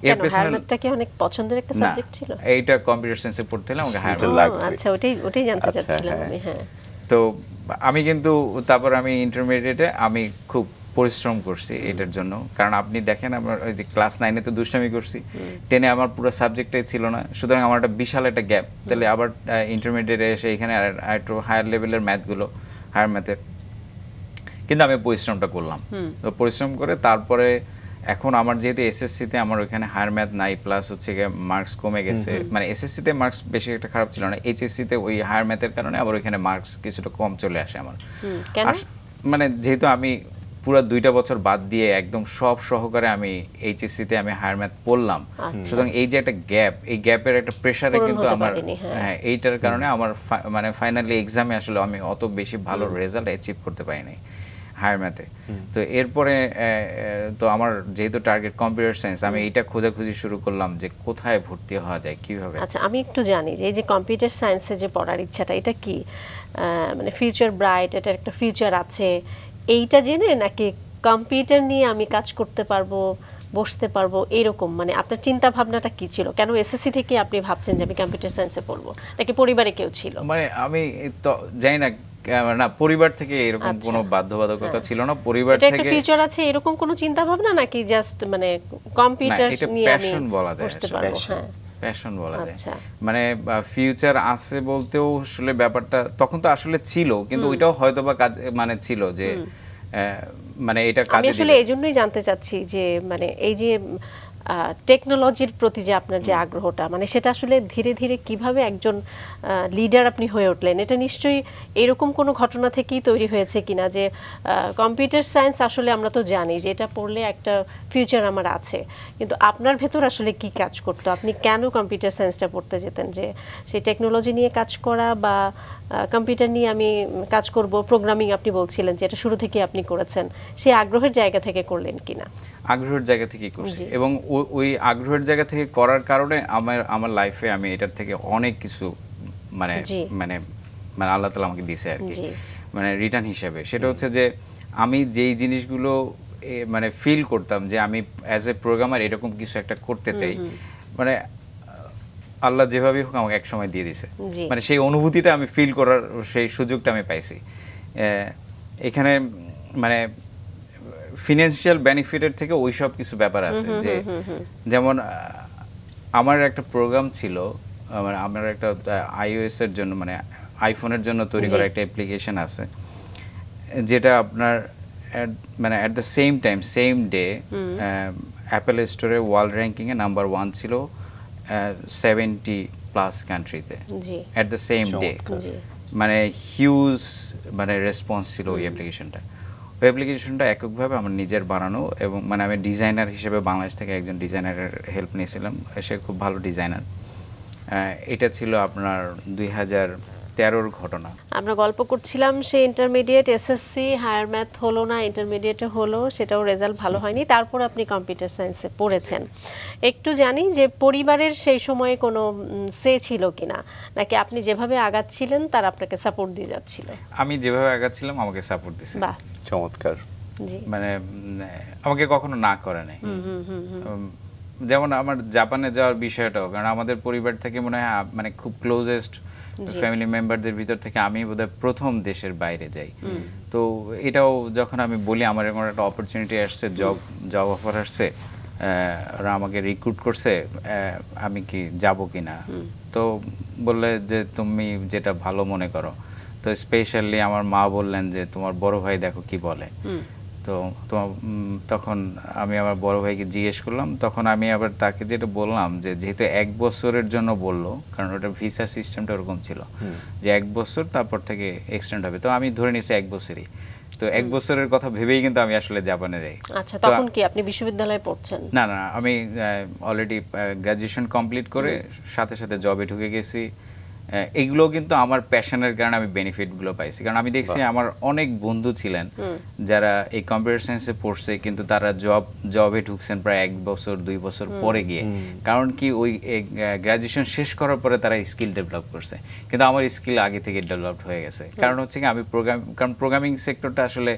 এর পেছনে হায়ার ম্যাথটা কি অনেক পছন্দের একটা সাবজেক্ট ছিল? এইটা কম্পিউটার সায়েন্সে পড়তে হলে আমাকে হায়ার ম্যাথ লাগবে। আচ্ছা, ওটাই জানতে চাচ্ছিলাম আমি। হ্যাঁ, তো আমি কিন্তু তারপর আমি ইন্টারমিডিয়েটে আমি খুব পরিশ্রম করছি এটার জন্য। কারণ আপনি দেখেন আমার ওই যে ক্লাস 9-এ তো দুষ্টামি করছি, 10-এ আমার পুরো সাবজেক্টটাই ছিল না, সুতরাং আমার একটা বিশাল একটা গ্যাপ। তাহলে আবার ইন্টারমিডিয়েটে এসে এখানে একটু হায়ার লেভেলের ম্যাথগুলো, হায়ার ম্যাথে কিন্তু আমি পরিশ্রমটা করলাম। তো পরিশ্রম করে তারপরে এখন আমার যেহেতু এসএসসিতে আমার ওইখানে হায়ার ম্যাথ নাই, প্লাস হচ্ছে গিয়ে মার্কস কমে গেছে। মানে এসএসসিতে মার্কস বেশি একটা খারাপ ছিল না, এইচএসসিতে ওই হায়ার ম্যাথের কারণে আবার ওইখানে মার্কস কিছুটা কম চলে আসে আমার। মানে যেহেতু আমি পুরো 2টা বছর বাদ দিয়ে একদম সব সহকারে আমি এইচএসসিতে আমি হায়ার ম্যাথ পড়লাম, সুতরাং এই যে একটা গ্যাপ, এই গ্যাপের একটা প্রেসারে কিন্তু আমার, হ্যাঁ, এইটার কারণে আমার মানে ফাইনালি এক্সামে আসলে আমি অত বেশি ভালো রেজাল্ট অ্যাচিভ করতে পারি নাই হায়ার ম্যাথে। তো এরপরে তো আমার যেহেতু টার্গেট কম্পিউটার সায়েন্স, আমি এইটা খোঁজাখুঁজি শুরু করলাম যে কোথায় ভর্তি হওয়া যায়, কিভাবে। আচ্ছা, আমি একটু জানি যে এই যে কম্পিউটার সায়েন্সে যে পড়ার ইচ্ছাটা, এটা কি মানে ফিউচার ব্রাইট, এটা একটা ফিউচার আছে এইটা জেনে, নাকি কম্পিউটার নিয়ে আমি কাজ করতে পারবো, বসতে পারবো, এরকম? মানে আপনার চিন্তা ভাবনাটা কি ছিল? কেন এসএসসি থেকে আপনি ভাবছেন যে আমি কম্পিউটার সায়েন্সে পড়বো, নাকি পরিবারে কেউ ছিল? মানে আমি তো জানি না, না পরিবার থেকে এরকম কোনো বাধ্যবাধকতা ছিল না। পরিবার থেকে একটা ফিউচার আছে এরকম কোনো চিন্তা ভাবনা, নাকি জাস্ট মানে কম্পিউটার নিয়ে আমি বসতে পারবো? হ্যাঁ, প্যাশন বলা যায়। মানে ফিউচার আছে বলতেও আসলে ব্যাপারটা তখন তো আসলে ছিল, কিন্তু ওইটাও হয়তো বা কাজ মানে ছিল যে মানে এটা কাজে আমি আসলে এইজন্যই জানতে চাচ্ছি যে মানে এই যে টেকনোলজির প্রতি যে আপনার যে আগ্রহটা, মানে সেটা আসলে ধীরে ধীরে কিভাবে একজন লিডার আপনি হয়ে উঠলেন? এটা নিশ্চয়ই এরকম কোনো ঘটনা থেকেই তৈরি হয়েছে কিনা যে কম্পিউটার সায়েন্স আসলে আমরা তো জানি যে এটা পড়লে একটা ফিউচার আমার আছে, কিন্তু আপনার ভেতর আসলে কি কাজ করতো? আপনি কেন কম্পিউটার সায়েন্সটা পড়তে যেতেন? যে সেই টেকনোলজি নিয়ে কাজ করা বা কম্পিউটার নিয়ে আমি কাজ করব, প্রোগ্রামিং আপনি বলছিলেন যে এটা শুরু থেকে আপনি করেছেন, সেই আগ্রহের জায়গা থেকে করলেন কিনা? আগ্রহের জায়গা থেকেই করছি, এবং ওই আগ্রহের জায়গা থেকে করার কারণে আমার লাইফে আমি এটার থেকে অনেক কিছু মানে মানে মানে আল্লাহ তাআলা আমাকে দিয়েছে আর কি, মানে রিটার্ন হিসেবে। সেটা হচ্ছে যে আমি যেই জিনিসগুলো মানে ফিল করতাম যে আমি অ্যাজ এ প্রোগ্রামার এরকম কিছু একটা করতে চাই, মানে আল্লাহ যেভাবেই হোক আমাকে এক সময় দিয়ে দিয়েছে। মানে সেই অনুভূতিটা আমি ফিল করার সেই সুযোগটা আমি পাইছি এখানে। মানে ফিনান্সিয়াল বেনিফিটের থেকে ওই সব কিছু ব্যাপার আছে যে যেমন আমার একটা প্রোগ্রাম ছিল, আমার একটা iOS এর জন্য মানে আইফোনের জন্য তৈরি করা একটা অ্যাপ্লিকেশন আছে, যেটা আপনার মানে at the same time same day Apple স্টোরে ওয়ার্ল্ড র্যাঙ্কিংয়ে নাম্বার 1 ছিল 70+ কান্ট্রিতে অ্যাট দ্য সেম ডে। মানে হিউজ মানে রেসপন্স ছিল ওই অ্যাপ্লিকেশনটা। ওই অ্যাপ্লিকেশনটা এককভাবে আমার নিজের বানানো, এবং মানে আমি ডিজাইনার হিসেবে বাংলাদেশ থেকে একজন ডিজাইনারের হেল্প নিয়েছিলাম, সে খুব ভালো ডিজাইনার। এটা ছিল আপনার 2013-র ঘটনা। আমরা গল্প করছিলাম সে ইন্টারমিডিয়েট এসএসসি হায়ার ম্যাথ হলো না, ইন্টারমিডিয়েটে হলো, সেটাও রেজাল্ট ভালো হয়নি, তারপর আপনি কম্পিউটার সায়েন্সে পড়েছেন। একটু জানি যে পরিবারের সেই সময়ে কোনো সে ছিল কিনা, নাকি আপনি যেভাবে আগাচ্ছিলেন তার আপনাকে সাপোর্ট দিয়ে যাচ্ছিল? আমি যেভাবে আগাচ্ছিলাম আমাকে সাপোর্ট দিয়েছে। বাহ, চমৎকার। জি, মানে আমাকে কখনো না করে নাই। যেমন আমার জাপানে যাওয়ার বিষয়টাও, কারণ আমাদের পরিবার থেকে মনে হয় মানে খুব ক্লোজেস্ট ফ্যামিলি মেম্বারদের ভিতর থেকে আমি বোধহয় প্রথম দেশের বাইরে যাই। তো এটাও যখন আমি বলি আমার এমন একটা অপরচুনিটি আসছে, জব অফার আসছে, ওরা আমাকে রিক্রুট করছে, আমি কি যাব কি না, তো বললে যে তুমি যেটা ভালো মনে করো। তো স্পেশালি আমার মা বললেন যে তোমার বড় ভাই দেখো কি বলে। তো তখন আমি আমার বড় ভাইকে জিজ্ঞেস করলাম, তখন আমি আবার তাকে যেটা বললাম যে যেহেতু 1 বছরের জন্য বললো, কারণ ওটা ভিসা সিস্টেমটা ওরকম ছিল যে 1 বছর তারপর থেকে এক্সটেন্ড হবে, তো আমি ধরে নিয়েছি 1 বছরই। তো 1 বছরের কথা ভেবেই কিন্তু আমি আসলে জাপানে যাই। আচ্ছা, তখন কি আপনি বিশ্ববিদ্যালয়ে পড়ছেন? না, আমি অলরেডি গ্র্যাজুয়েশন কমপ্লিট করে সাথে সাথে জবে ঢুকে গেছি। এগুলো কিন্তু আমার প্যাশনের কারণে আমি বেনিফিটগুলো পাইছি, কারণ আমি দেখছি আমার অনেক বন্ধু ছিলেন যারা এই কম্পিউটার সায়েন্সে পড়ছে, কিন্তু তারা জবে ঢুকছেন প্রায় 1 বছর 2 বছর পরে গিয়ে। কারণ কি ওই গ্র্যাজুয়েশন শেষ করার পরে তারা স্কিল ডেভেলপ করছে, কিন্তু আমার স্কিল আগে থেকে ডেভেলপ হয়ে গেছে। কারণ হচ্ছে কি আমি প্রোগ্রামিং সেক্টরটা আসলে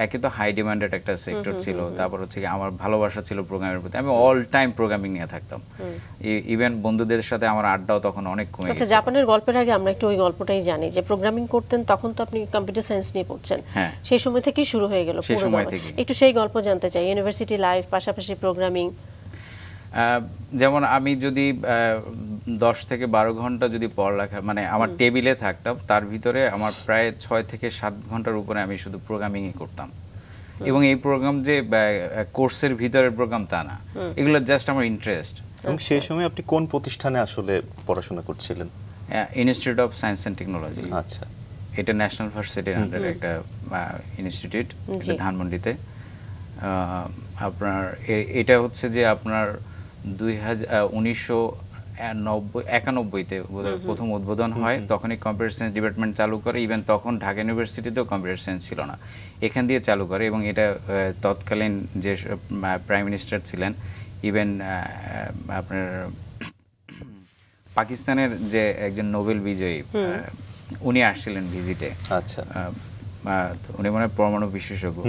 একে তো হাই ডিমান্ডেড একটা সেক্টর ছিল, তারপর হচ্ছে কি আমার ভালোবাসা ছিল প্রোগ্রামের প্রতি, আমি অল টাইম প্রোগ্রামিং নিয়ে থাকতাম। ইভেন বন্ধুদের সাথে আমার আড্ডাও তখন অনেক কমে গেছে। জাপানের গল্পের আগে আমরা একটু ওই গল্পটাই জানি যে প্রোগ্রামিং করতেন, তখন তো আপনি কম্পিউটার সায়েন্স নিয়ে পড়ছেন, সেই সময় থেকেই শুরু হয়ে গেল পুরো গল্প। একটু সেই গল্প জানতে চাই, ইউনিভার্সিটি লাইফ পাশাপাশি প্রোগ্রামিং। যেমন আমি যদি 10 থেকে 12 ঘন্টা যদি পড়ালেখা মানে আমার টেবিলে থাকতাম, তার ভিতরে আমার প্রায় 6 থেকে 7 ঘন্টার উপরে আমি শুধু প্রোগ্রামিংই করতাম। এবং এই প্রোগ্রাম যে কোর্সের ভিতরের প্রোগ্রাম তা না, এগুলো জাস্ট আমার ইন্টারেস্ট। এবং সেই সময় আপনি কোন প্রতিষ্ঠানে আসলে পড়াশোনা করছিলেন? Institute of science and technology. আচ্ছা, এটা ন্যাশনাল ভার্সিটির আন্ডারে একটা ইনস্টিটিউট, এটা ধানমন্ডিতে। আপনার এটা হচ্ছে যে আপনার 1991-তে প্রথম উদ্বোধন হয়, তখনই কম্পিউটার সায়েন্স ডিপার্টমেন্ট চালু করে। ইভেন তখন ঢাকা ইউনিভার্সিটিতেও কম্পিউটার সায়েন্স ছিল না, এখান দিয়ে চালু করে। এবং এটা তৎকালীন যে প্রাইম মিনিস্টার ছিলেন, ইভেন আপনার পাকিস্তানের যে একজন নোবেল বিজয়ী উনি আসছিলেন ভিজিটে। আচ্ছা, উনি মনে হয় পরমাণু বিশেষজ্ঞ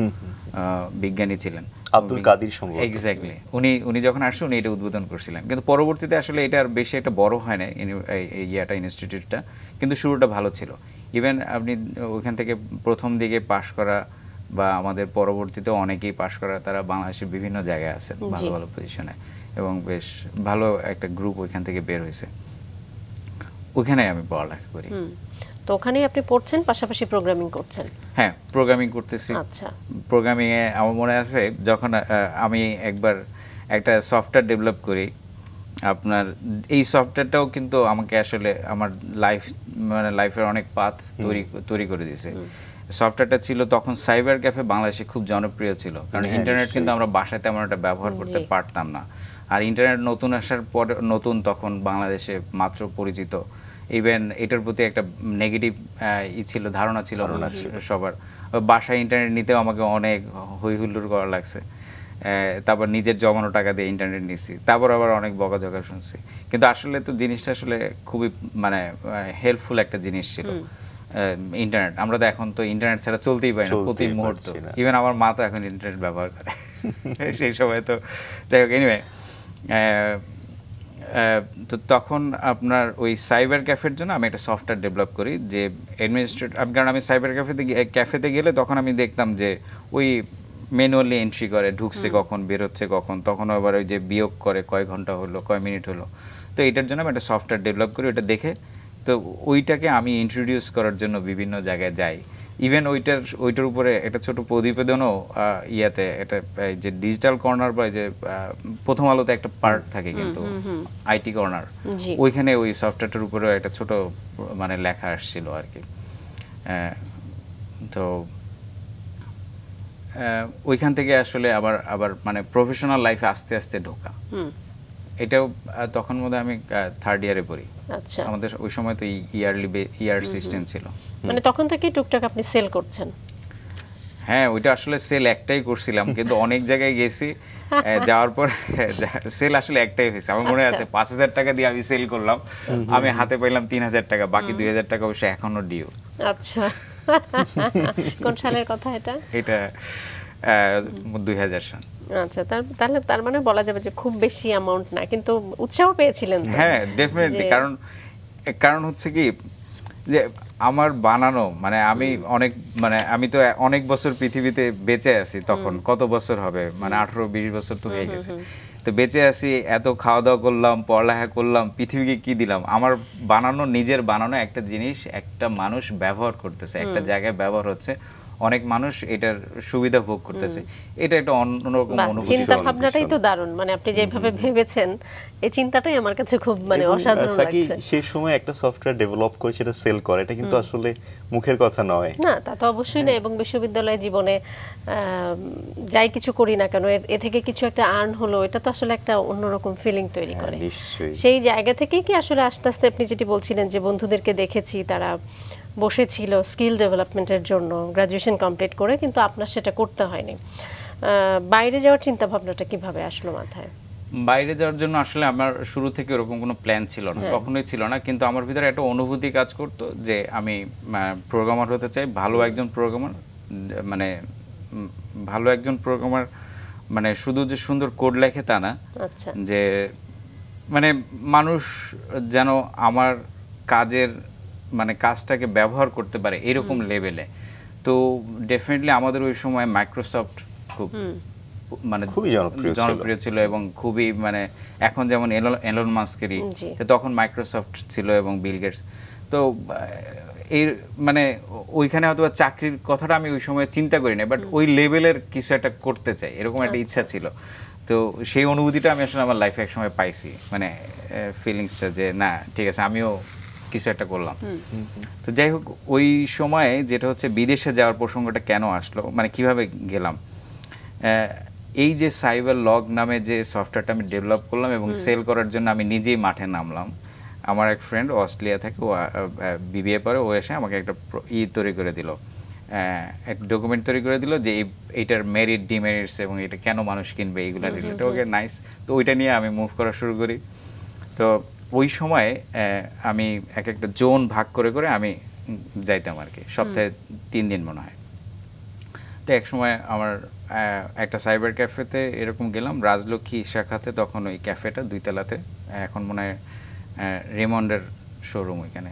বিজ্ঞানী ছিলেন, আব্দুল কাদির সম্ভবত। এক্স্যাক্টলি, উনি যখন আসছেন উনি এটা উদ্বোধন করছিলেন। কিন্তু পরবর্তীতে আসলে এটা আর বেশি একটা বড় হয় না ইনস্টিটিউটটা, কিন্তু শুরুটা ভালো ছিল। ইভেন আপনি ওইখান থেকে প্রথম দিকে পাশ করা বা আমাদের পরবর্তীতে অনেকেই পাশ করা, তারা বাংলাদেশের বিভিন্ন জায়গায় আছেন ভালো ভালো পজিশনে, এবং বেশ ভালো একটা গ্রুপ ওইখান থেকে বের হয়েছে। ওইখানে আমি পড়ালেখা করি। তো ওখানেই আপনি পড়ছেন, পাশাপাশি প্রোগ্রামিং করছেন? হ্যাঁ, প্রোগ্রামিং করতেছি। আচ্ছা, প্রোগ্রামিং এ আমার মনে আছে যখন আমি একবার একটা সফটওয়্যার ডেভেলপ করি, আপনার এই সফটওয়্যারটাও কিন্তু আমাকে আসলে আমার লাইফের অনেক পাথ তৈরি করে দিয়েছে। সফটওয়্যারটা ছিল তখন সাইবার ক্যাফে বাংলাদেশে খুব জনপ্রিয় ছিল, কারণ ইন্টারনেট কিন্তু আমরা বাসায় তেমন একটা ব্যবহার করতে পারতাম না। আর ইন্টারনেট নতুন আসার পর নতুন বাংলাদেশে মাত্র পরিচিত। ইভেন এটার প্রতি একটা নেগেটিভ ছিল, ধারণা ছিল সবার। বাসায় ইন্টারনেট নিতেও আমাকে অনেক হই হুল্লোড় করা লাগছে। তারপর নিজের জমানো টাকা দিয়ে ইন্টারনেট নিচ্ছি, তারপর আবার অনেক বকাঝকা শুনছি। কিন্তু আসলে তো জিনিসটা আসলে খুবই মানে হেল্পফুল একটা জিনিস ছিল ইন্টারনেট। আমরা তো এখন তো ইন্টারনেট ছাড়া চলতেই পারি না প্রতি মুহূর্তে। ইভেন আমার মা তো এখন ইন্টারনেট ব্যবহার করে, সেই সময় তো যাই হোক। এনিওয়ে, তো তখন আপনার ওই সাইবার ক্যাফের জন্য আমি একটা সফটওয়্যার ডেভেলপ করি যে অ্যাডমিনিস্ট্রেটর। কারণ আমি সাইবার ক্যাফেতে গেলে তখন আমি দেখতাম যে ওই ম্যানুয়ালি এন্ট্রি করে, ঢুকছে কখন বের হচ্ছে কখন, তখন আবার ওই যে বিয়োগ করে কয় ঘন্টা হলো কয় মিনিট হলো। তো এটার জন্য আমি একটা সফটওয়্যার ডেভেলপ করি, ওটা দেখে তো ওইটাকে আমি ইন্ট্রোডিউস করার জন্য বিভিন্ন জায়গায় যাই। ইভেন ওইটার উপরে একটা ছোট প্রতিবেদনও ইয়াতে এটা যে ডিজিটাল কর্নার বা যে প্রথম আলোতে একটা পার্ট থাকে কিন্তু আইটি কর্নার, ওইখানে ওই সফটওয়্যারটার উপরে একটা ছোট মানে লেখা আসছিল আর কি। তো ওইখান থেকে আসলে আবার মানে প্রফেশনাল লাইফে আস্তে আস্তে ঢোকা। এটাও তখন মধ্যে আমি 3rd ইয়ারে পড়ি। আচ্ছা, আমাদের ওই সময় তো ইয়ার সিস্টেম ছিল। মানে তখন থেকে টুকটাক আপনি সেল করছেন? হ্যাঁ, ওইটা আসলে সেল একটাই করছিলাম, কিন্তু অনেক জায়গায় গেছি, যাওয়ার পর সেল আসলে একটাই হয়েছে। আমার মনে আছে 5,000 টাকা দিয়ে আমি সেল করলাম, আমি হাতে পাইলাম 3,000 টাকা, বাকি 2,000 টাকা অবশ্য এখনো ডিউ। আচ্ছা, কোন সালের কথা এটা? এটা 2000 সাল। আচ্ছা, তাহলে তার মানে বলা যাবে যে খুব বেশি অ্যামাউন্ট না, কিন্তু উৎসাহ পেয়েছিলেন তো? হ্যাঁ, ডেফিনেটলি। কারণ হচ্ছে কি যে আমার বানানো মানে আমি তো অনেক বছর পৃথিবীতে বেঁচে আছি, তখন কত বছর হবে, মানে 18-20 বছর তো হয়ে গেছে। তো বেঁচে আছি, এত খাওয়া দাওয়া করলাম, পড়ালেখা করলাম, পৃথিবীকে কি দিলাম? আমার বানানো, নিজের বানানো একটা জিনিস একটা মানুষ ব্যবহার করতেছে, একটা জায়গায় ব্যবহার হচ্ছে, অনেক মানুষ এটার সুবিধা ভোগ করতেছে, এটা একটা অন্যরকম অনুভূতি। চিন্তা ভাবনাটাই তো দারুণ, মানে আপনি যেভাবে ভেবেছেন এই চিন্তাটাই আমার কাছে খুব মানে অসাধারণ লাগছে। সেই সময় একটা সফটওয়্যার ডেভেলপ করে সেটা সেল করে, এটা কিন্তু আসলে মুখের কথা নয়। না, তা তো অবশ্যই না। এবং বিশ্ববিদ্যালয় জীবনে যাই কিছু করি না কেন, এ থেকে কিছু একটা আর্ন হলো, এটা তো আসলে একটা অন্যরকম ফিলিং তৈরি করে। সেই জায়গা থেকেই কি আসলে আস্তে আস্তে আপনি যেটি বলছিলেন যে বন্ধুদেরকে দেখেছি তারা বসেছিল স্কিল ডেভেলপমেন্টের জন্য গ্রাজুয়েশন কমপ্লিট করে, কিন্তু আপনার সেটা করতে হয়নি। বাইরে যাওয়ার চিন্তা ভাবনাটা কিভাবে আসলো মাথায়? বাইরে যাওয়ার জন্য আসলে আমার শুরু থেকে ওরকম কোনো প্ল্যান ছিল না, কখনোই ছিল না, কিন্তু আমার ভিতরে একটা অনুভূতি কাজ করতো যে আমি প্রোগ্রামার হতে চাই, ভালো একজন প্রোগ্রামার, মানে শুধু যে সুন্দর কোড লেখে তা না, যে মানে মানুষ যেন আমার কাজটাকে ব্যবহার করতে পারে এরকম লেভেলে। তো ডেফিনেটলি আমাদের ওই সময় মাইক্রোসফট খুব মানে খুবই জনপ্রিয় ছিল এবং খুবই মানে এখন যেমন এলন মাস্কেরই, তখন মাইক্রোসফট ছিল এবং বিল গেটস। তো এই মানে ওইখানে হয়তো চাকরির কথাটা আমি ওই সময় চিন্তা করি না, বাট ওই লেভেলের কিছু একটা করতে চাই এরকম একটা ইচ্ছা ছিল। তো সেই অনুভূতিটা আমি আসলে আমার লাইফে একসময় পাইছি, মানে ফিলিংসটা যে না ঠিক আছে আমিও কিছু একটা করলাম। তো যাই হোক, ওই সময়ে যেটা হচ্ছে বিদেশে যাওয়ার প্রসঙ্গটা কেন আসলো, মানে কিভাবে গেলাম, এই যে সাইবার লগ নামে যে সফটওয়্যারটা আমি ডেভেলপ করলাম এবং সেল করার জন্য আমি নিজেই মাঠে নামলাম। আমার এক ফ্রেন্ড অস্ট্রেলিয়া থেকে, ও বিবিএ পরে, ও এসে আমাকে একটা তৈরি করে দিল, একটা ডকুমেন্ট তৈরি করে দিল যে এইটার মেরিট ডিমেরিটস এবং এটা কেন মানুষ কিনবে এইগুলো রিলেটেড। ওকে, নাইস। তো ওইটা নিয়ে আমি মুভ করা শুরু করি। তো ওই সময় আমি একটা জোন ভাগ করে করে আমি যাইতাম আর কি, সপ্তাহে 3 দিন মনে হয়। তো এক সময় আমার একটা সাইবার ক্যাফেতে এরকম গেলাম, রাজলক্ষ্মী শাখাতে, তখন ওই ক্যাফেটা 2 তলাতে, এখন মনে হয় রেমন্ডের শোরুম ওইখানে।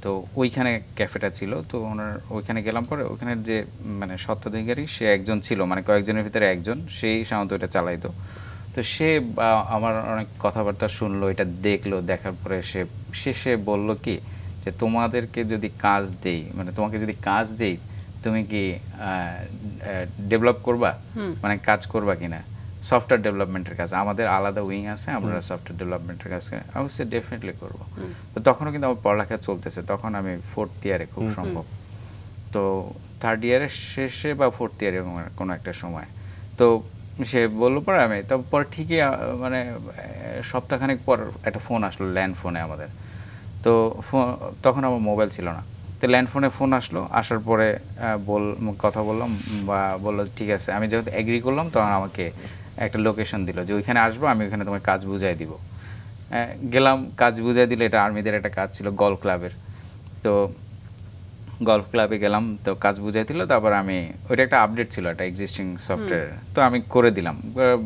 তো ওইখানে ক্যাফেটা ছিল। তো ওনার ওইখানে গেলাম, পরে ওইখানের যে মানে স্বত্বাধিকারী সে একজন ছিল, মানে কয়েকজনের ভিতরে একজন, সেই সাধারণত এটা চালাইতো। তো সে আমার অনেক কথাবার্তা শুনলো, এটা দেখলো, দেখার পরে সে বলল কি যে তোমাকে যদি কাজ দেই তুমি কি ডেভেলপ করবা, মানে কাজ করবা কিনা, সফটওয়্যার ডেভেলপমেন্টের কাজ, আমাদের আলাদা উইং আছে, আমরা সফটওয়্যার ডেভেলপমেন্টের কাজ অবশ্যই ডেফিনেটলি করবো। তো তখনও কিন্তু আমার পড়ালেখা চলতেছে, তখন আমি 4th ইয়ারে খুব সম্ভব, তো 3rd ইয়ারের শেষে বা 4th ইয়ারে কোনো একটা সময়। তো সে বললো পরে আমি তারপর ঠিকই মানে সপ্তাহখানেক পর একটা ফোন আসলো, ল্যান্ড ফোনে আমাদের। তো তখন আমার মোবাইল ছিল না, তো ল্যান্ড ফোনে ফোন আসলো, আসার পরে কথা বললাম বা বললো ঠিক আছে। আমি যেহেতু এগ্রি করলাম, তখন আমাকে একটা লোকেশন দিল যে ওইখানে আসবো, আমি ওইখানে তোমার কাজ বুঝাই দিব। গেলাম, কাজ বুঝাই দিল, এটা আর্মিদের একটা কাজ ছিল গলফ ক্লাবের। তো গলফ ক্লাবে গেলাম, তো কাজ বুঝাই দিল। তারপর আমি ওইটা একটা আপডেট ছিল, একটা এক্সিস্টিং সফটওয়্যার, তো আমি করে দিলাম,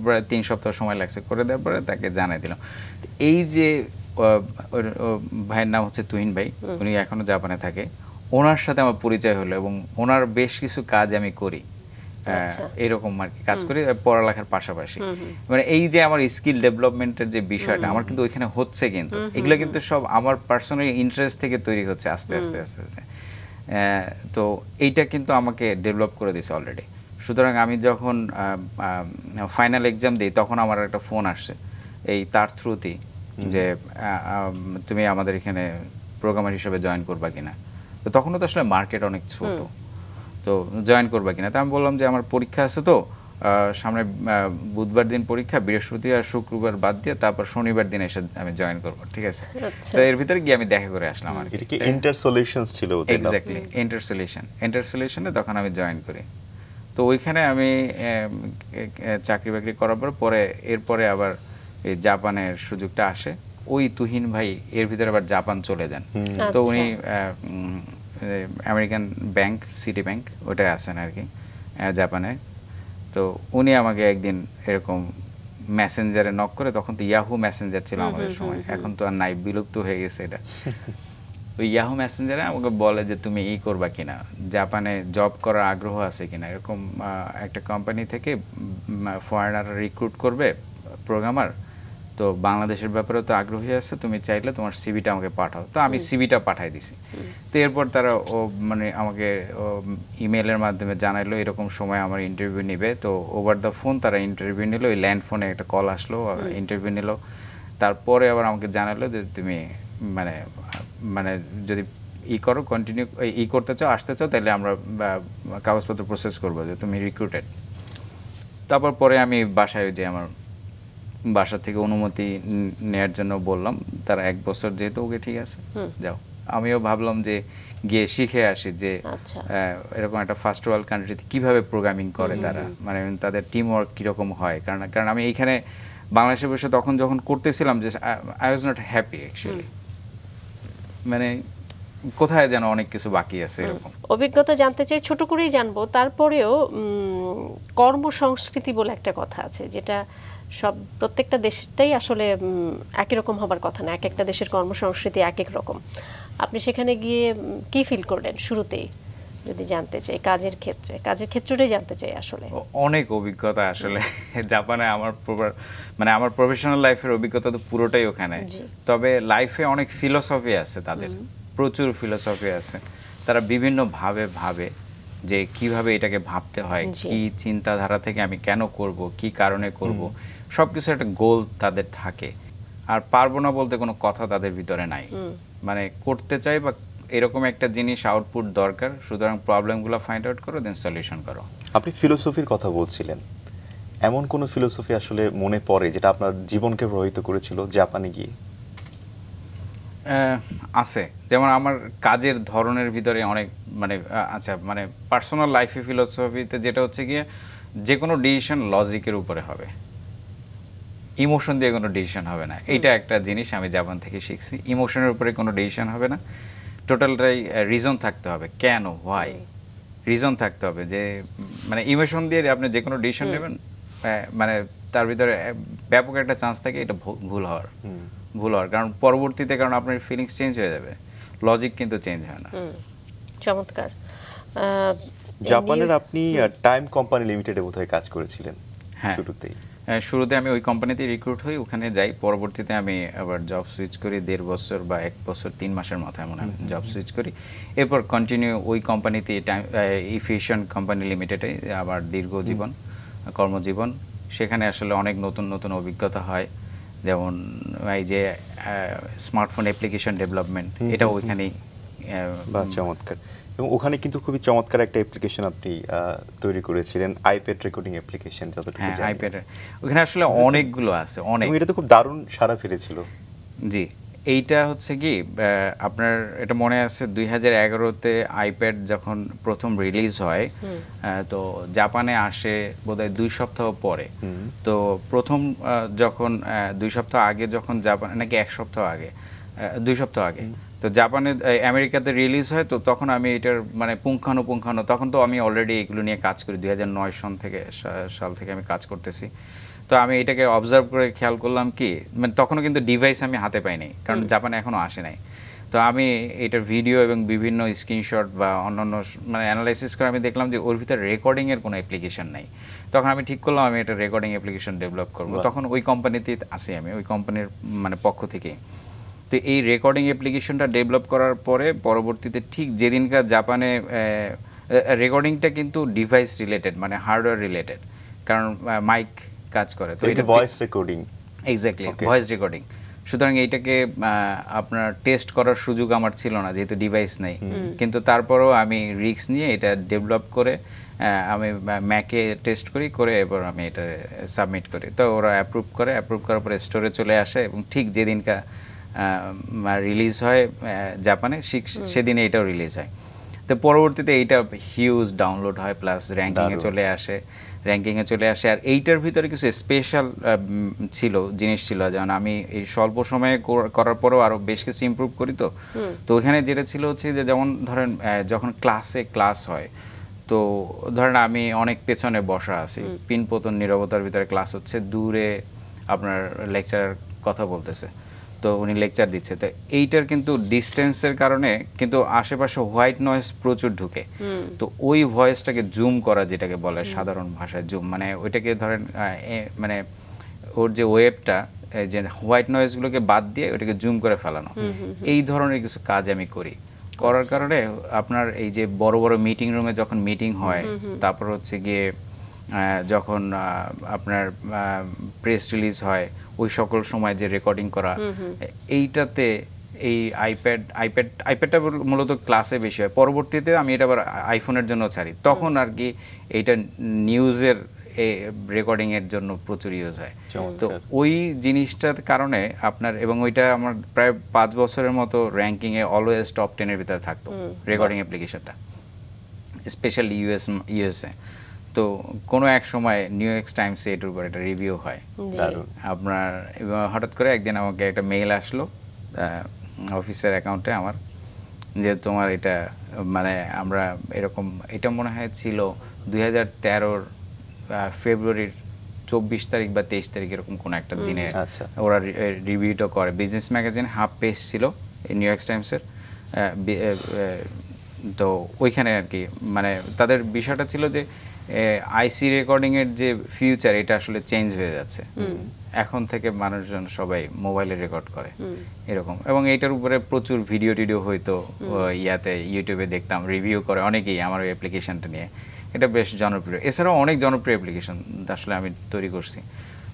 প্রায় 3 সপ্তাহ সময় লাগছে করে দেওয়ার পরে তাকে জানাই দিলাম। এই যে ভাইয়ের নাম হচ্ছে তুহিন ভাই, উনি এখনো জাপানে থাকে, ওনার সাথে আমার পরিচয় হলো এবং ওনার বেশ কিছু কাজ আমি করি। এরকম আর কি কাজ করি পড়ালেখার পাশাপাশি। মানে এই যে আমার স্কিল ডেভেলপমেন্টের যে বিষয়টা আমার কিন্তু ওইখানে হচ্ছে, কিন্তু এগুলো কিন্তু সব আমার পার্সোনাল ইন্টারেস্ট থেকে তৈরি হচ্ছে আস্তে আস্তে আস্তে আস্তে। তো এইটা কিন্তু আমাকে ডেভেলপ করে দিয়েছে অলরেডি। সুতরাং আমি যখন ফাইনাল এক্সাম দিই তখন আমার একটা ফোন আসছে এই তার থ্রুতেই যে তুমি আমাদের এখানে প্রোগ্রামার হিসেবে জয়েন করবা কিনা। তো তখনও তো আসলে মার্কেট অনেক ছোট, তো জয়েন করবা কিনা। তো আমি বললাম যে আমার পরীক্ষা আছে, তো সামনে বুধবার দিন পরীক্ষা, বৃহস্পতি আর শুক্রবার বাদ দিয়ে তারপর শনিবার দিন এসে আমি জয়েন করব, ঠিক আছে। তো এর ভিতরে গিয়ে আমি দেখা করে আসলাম আর এটা কি ইন্টার সলিউশনস ছিল? এক্স্যাক্টলি, ইন্টার সলিউশনে তখন আমি জয়েন করি। তো ওইখানে আমি চাকরি বাকরি করার পরে এরপরে আবার এই জাপানের সুযোগটা আসে। ওই তুহিন ভাই এর ভিতরে আবার জাপান চলে যান। তো উনি আমেরিকান ব্যাংক, সিটি ব্যাংক ওটাই আছেন আর কি জাপানে। তো উনি আমাকে একদিন এরকম মেসেঞ্জারে নক করে, তখন তো ইয়াহু মেসেঞ্জার ছিল আমাদের সময়, এখন তো আর নাই, বিলুপ্ত হয়ে গেছে এটা। ওই ইয়াহু মেসেঞ্জারে আমাকে বলে যে তুমি এই করবা কিনা, জাপানে জব করার আগ্রহ আছে কিনা, এরকম একটা কোম্পানি থেকে ফরেনার রিক্রুট করবে প্রোগ্রামার, তো বাংলাদেশের ব্যাপারে তো আগ্রহী আছে, তুমি চাইলে তোমার সিভিটা আমাকে পাঠাও। তো আমি সিভিটা পাঠাই দিছি। তো এরপর তারা মানে আমাকে ইমেলের মাধ্যমে জানাইলো এরকম সময় আমার ইন্টারভিউ নিবে। তো ওভার দ্য ফোন তারা ইন্টারভিউ নিল, ওই ল্যান্ড ফোনে একটা কল আসলো, ইন্টারভিউ নিল। তারপরে আবার আমাকে জানালো যে তুমি মানে মানে যদি করো, কন্টিনিউ করতে চাও, আসতে চাও, তাহলে আমরা কাগজপত্র প্রসেস করবো যে তুমি রিক্রুটেড। তারপর পরে আমি বাসায় যে আমার বাসা থেকে অনুমতি নেয়ার জন্য বললাম, তারা 1 বছর যেহেতু, ওকে ঠিক আছে যাও। আমিও ভাবলাম যে গিয়ে শিখে আসি যে এরকম একটা ফার্স্ট ওয়ার্ল্ড কান্ট্রিতে কিভাবে প্রোগ্রামিং করে তারা, মানে তাদের টিম ওয়ার্ক কীরকম হয়। কারণ আমি এইখানে বাংলাদেশে বসে তখন যখন করতেছিলাম যে I was not happy actually, মানে কোথায় যেন অনেক কিছু বাকি আছে এরকম। অভিজ্ঞতা জানতে চাই, ছোট করেই জানবো। তারপরেও কর্মসংস্কৃতি বলে একটা কথা আছে, যেটা প্রত্যেকটা দেশটাই আসলে একই রকম হবার কথা না, এক একটা দেশের কর্মসংস্কৃতি এক এক রকম। আপনি সেখানে গিয়ে কি ফিল করলেন শুরুতেই, যদি জানতে চাই? কাজের ক্ষেত্রটাই জানতে চাই আসলে। অনেক অভিজ্ঞতা আসলে জাপানে আমার প্রফেশনাল লাইফের অভিজ্ঞতা তো পুরোটাই ওখানে। তবে লাইফে অনেক ফিলোসফি আছে তাদের, প্রচুর ফিলোসফি আছে। তারা বিভিন্ন ভাবে যে কিভাবে এটাকে ভাবতে হয়, কি চিন্তাধারা থেকে আমি কেন করব, কি কারণে করব, সবকিছু একটা গোল তাদের থাকে। আর পারবো না বলতে কোনো কথা তাদের ভিতরে নাই, মানে করতে চাই বা এরকম একটা জিনিস আউটপুট দরকার, সুতরাং প্রবলেমগুলো ফাইন্ড আউট করো, দেন সলিউশন করো। আপনি ফিলোসফির কথা বলছিলেন, এমন কোন ফিলোসফি আসলে মনে পড়ে যেটা আপনার জীবনকে প্রভাবিত করেছিল জাপানে গিয়ে? আছে, যেমন আমার কাজের ধরনের ভিতরে অনেক মানে পার্সোনাল লাইফে ফিলোসফিতে যেটা হচ্ছে গিয়ে যে কোনো ডিসিশন লজিকের উপরে হবে, ইমোশন দিয়ে কোনো ডিসিশন হবে না। এইটা একটা জিনিস আমি জাপান থেকে শিখছি। ইমোশনের উপরে কোনো ডিসিশন হবে না, টোটালটাই রিজন থাকতে হবে, কেন, হোয়াই, রিজন থাকতে হবে। যে মানে ইমোশন দিয়ে আপনি যে কোনো ডিসিশন নেবেন, মানে তার ভিতরে ব্যাপক একটা চান্স থাকে এটা ভুল হওয়ার, কারণ পরবর্তীতে কারণ আপনার ফিলিংস চেঞ্জ হয়ে যাবে, লজিক কিন্তু চেঞ্জ হয় না। চমৎকার। জাপানের আপনি টাইম কোম্পানি লিমিটেডে বোধহয় কাজ করেছিলেন শুরুতেই? শুরুতে আমি ওই কোম্পানিতে রিক্রুট হই, ওখানে যাই। পরবর্তীতে আমি আবার জব সুইচ করি 1.5 বছর বা 1 বছর 3 মাসের মাথায় মনে হয় জব সুইচ করি। এরপর কন্টিনিউ ওই কোম্পানিতে ইফিশিয়েন্ট কোম্পানি লিমিটেডে আবার দীর্ঘ কর্মজীবন। সেখানে আসলে অনেক নতুন নতুন অভিজ্ঞতা হয়, যেমন এই যে স্মার্টফোন অ্যাপ্লিকেশন ডেভেলপমেন্ট, এটা ওইখানেই। চমৎকার। এবং ওখানে কিন্তু খুবই চমৎকার একটা অ্যাপ্লিকেশন আপনি তৈরি করেছিলেন, আইপ্যাড রেকর্ডিং অ্যাপ্লিকেশন, যতটুকু জানি। হ্যাঁ, আইপ্যাড ওখানে আসলে অনেকগুলো আছে, অনেক। এটা তো খুব দারুণ সাড়া ফেলেছিল। জি, এইটা হচ্ছে কি আপনার এটা মনে আছে 2011-তে আইপ্যাড যখন প্রথম রিলিজ হয়, তো জাপানে আসে বোধহয় 2 সপ্তাহ পরে। তো প্রথম যখন 2 সপ্তাহ আগে যখন জাপান, নাকি 1 সপ্তাহ আগে, 2 সপ্তাহ আগে, তো জাপানে আমেরিকাতে রিলিজ হয়। তো তখন আমি এটার মানে পুঙ্খানুপুঙ্খানু, তখন তো আমি অলরেডি এগুলো নিয়ে কাজ করি, 2009 সাল থেকে আমি কাজ করতেছি। তো আমি এটাকে অবজার্ভ করে খেয়াল করলাম কি, মানে তখনও কিন্তু ডিভাইস আমি হাতে পাইনি, কারণ জাপানে এখনো আসে নাই। তো আমি এটার ভিডিও এবং বিভিন্ন স্ক্রিনশট বা অন্যান্য মানে অ্যানালাইসিস করে আমি দেখলাম যে ওর ভিতরে রেকর্ডিংয়ের কোনো অ্যাপ্লিকেশন নাই। তখন আমি ঠিক করলাম আমি একটা রেকর্ডিং অ্যাপ্লিকেশন ডেভেলপ করবো। তখন ওই কোম্পানিতে আসি আমি, ওই কোম্পানির মানে পক্ষ থেকে। তো এই রেকর্ডিং অ্যাপ্লিকেশনটা ডেভেলপ করার পরে পরবর্তীতে ঠিক যেদিনকার জাপানে রেকর্ডিংটা কিন্তু ডিভাইস রিলেটেড মানে হার্ডওয়্যার রিলেটেড, কারণ মাইক কাজ করে, তো এটা voice recording, exactly voice recording. সুতরাং এইটাকে আপনার টেস্ট করার সুযোগ আমার ছিল না যেহেতু ডিভাইস নেই, কিন্তু তারপরেও আমি রিস্ক নিয়ে এটা ডেভেলপ করে আমি ম্যাকে টেস্ট করে এবার আমি এটা সাবমিট করি। তো ওরা অ্যাপ্রুভ করার পরে স্টোরে চলে আসে এবং ঠিক যেদিনকা রিলিজ হয় জাপানে সেদিনে এটাও রিলিজ হয়। তো পরবর্তীতে এইটা হিউজ ডাউনলোড হয়, প্লাস র্যাঙ্কিংয়ে চলে আসে। আর এইটার ভিতরে কিছু স্পেশাল জিনিস ছিল, যেমন আমি এই স্বল্প সময়ে করার পরেও আরও বেশ কিছু ইমপ্রুভ করি। তো ওখানে যেটা ছিল হচ্ছে যে যেমন ধরেন যখন ক্লাস হয়, তো ধরেন আমি অনেক পেছনে বসা আছি, পিনপতন নীরবতার ভিতরে ক্লাস হচ্ছে, দূরে আপনার লেকচারার কথা বলতেছে, তো উনি লেকচার দিচ্ছে। তো এইটার কিন্তু ডিস্টেন্সের কারণে কিন্তু আশেপাশে হোয়াইট নয়েজ প্রচুর ঢুকে। তো ওই ভয়েসটাকে জুম করা, যেটাকে বলে সাধারণ ভাষায় জুম, মানে ওইটাকে ধরেন মানে ওর যে ওয়েবটা যে হোয়াইট নয়েজগুলোকে বাদ দিয়ে ওইটাকে জুম করে ফেলানো, এই ধরনের কিছু কাজ আমি করার কারণে আপনার এই যে বড় বড় মিটিং রুমে যখন মিটিং হয়, তারপর হচ্ছে গিয়ে যখন আপনার প্রেস রিলিজ হয়, ওই সকল সময় যে রেকর্ডিং করা, এইটাতে এই আইপ্যাডটা মূলত ক্লাসে বেশি হয়। পরবর্তীতে আমি এটা আবার আইফোনের জন্য ছাড়ি, তখন আর কি এইটা নিউজের রেকর্ডিং এর জন্য প্রচুর ইউজ হয়। তো ওই জিনিসটার কারণে আপনার, এবং ওইটা আমার প্রায় 5 বছরের মতো র্যাঙ্কিং এ অলওয়েজ টপ 10 এর ভিতরে থাকতো রেকর্ডিং অ্যাপ্লিকেশনটা, স্পেশালি ইউএসএ। তো কোনো এক সময় নিউ ইয়র্ক টাইমসে এটার উপর একটা রিভিউ হয় আপনার, এবং হঠাৎ করে একদিন আমাকে একটা মেইল আসলো অফিসের অ্যাকাউন্টে আমার, যে তোমার এটা মানে আমরা এরকম, এটা মনে হয় ছিল 2013 ফেব্রুয়ারির 24 তারিখ বা 23 তারিখ এরকম কোনো একটা দিনে ওরা রিভিউটা করে। বিজনেস ম্যাগাজিন হাফ পেজ ছিল নিউ ইয়র্ক টাইমসের, তো ওইখানে আর কি মানে তাদের বিষয়টা ছিল যে আইসি রেকর্ডিং এর যে ফিউচার, এটা আসলে চেঞ্জ হয়ে যাচ্ছে, এখন থেকে মানুষজন সবাই মোবাইলে রেকর্ড করে এরকম। এবং এইটার উপরে প্রচুর ভিডিও হয়তো ইয়াতে ইউটিউবে দেখতাম, রিভিউ করে অনেকেই আমার ওই অ্যাপ্লিকেশনটা নিয়ে। এটা বেশ জনপ্রিয়। এছাড়াও অনেক জনপ্রিয় অ্যাপ্লিকেশন আসলে আমি তৈরি করছি,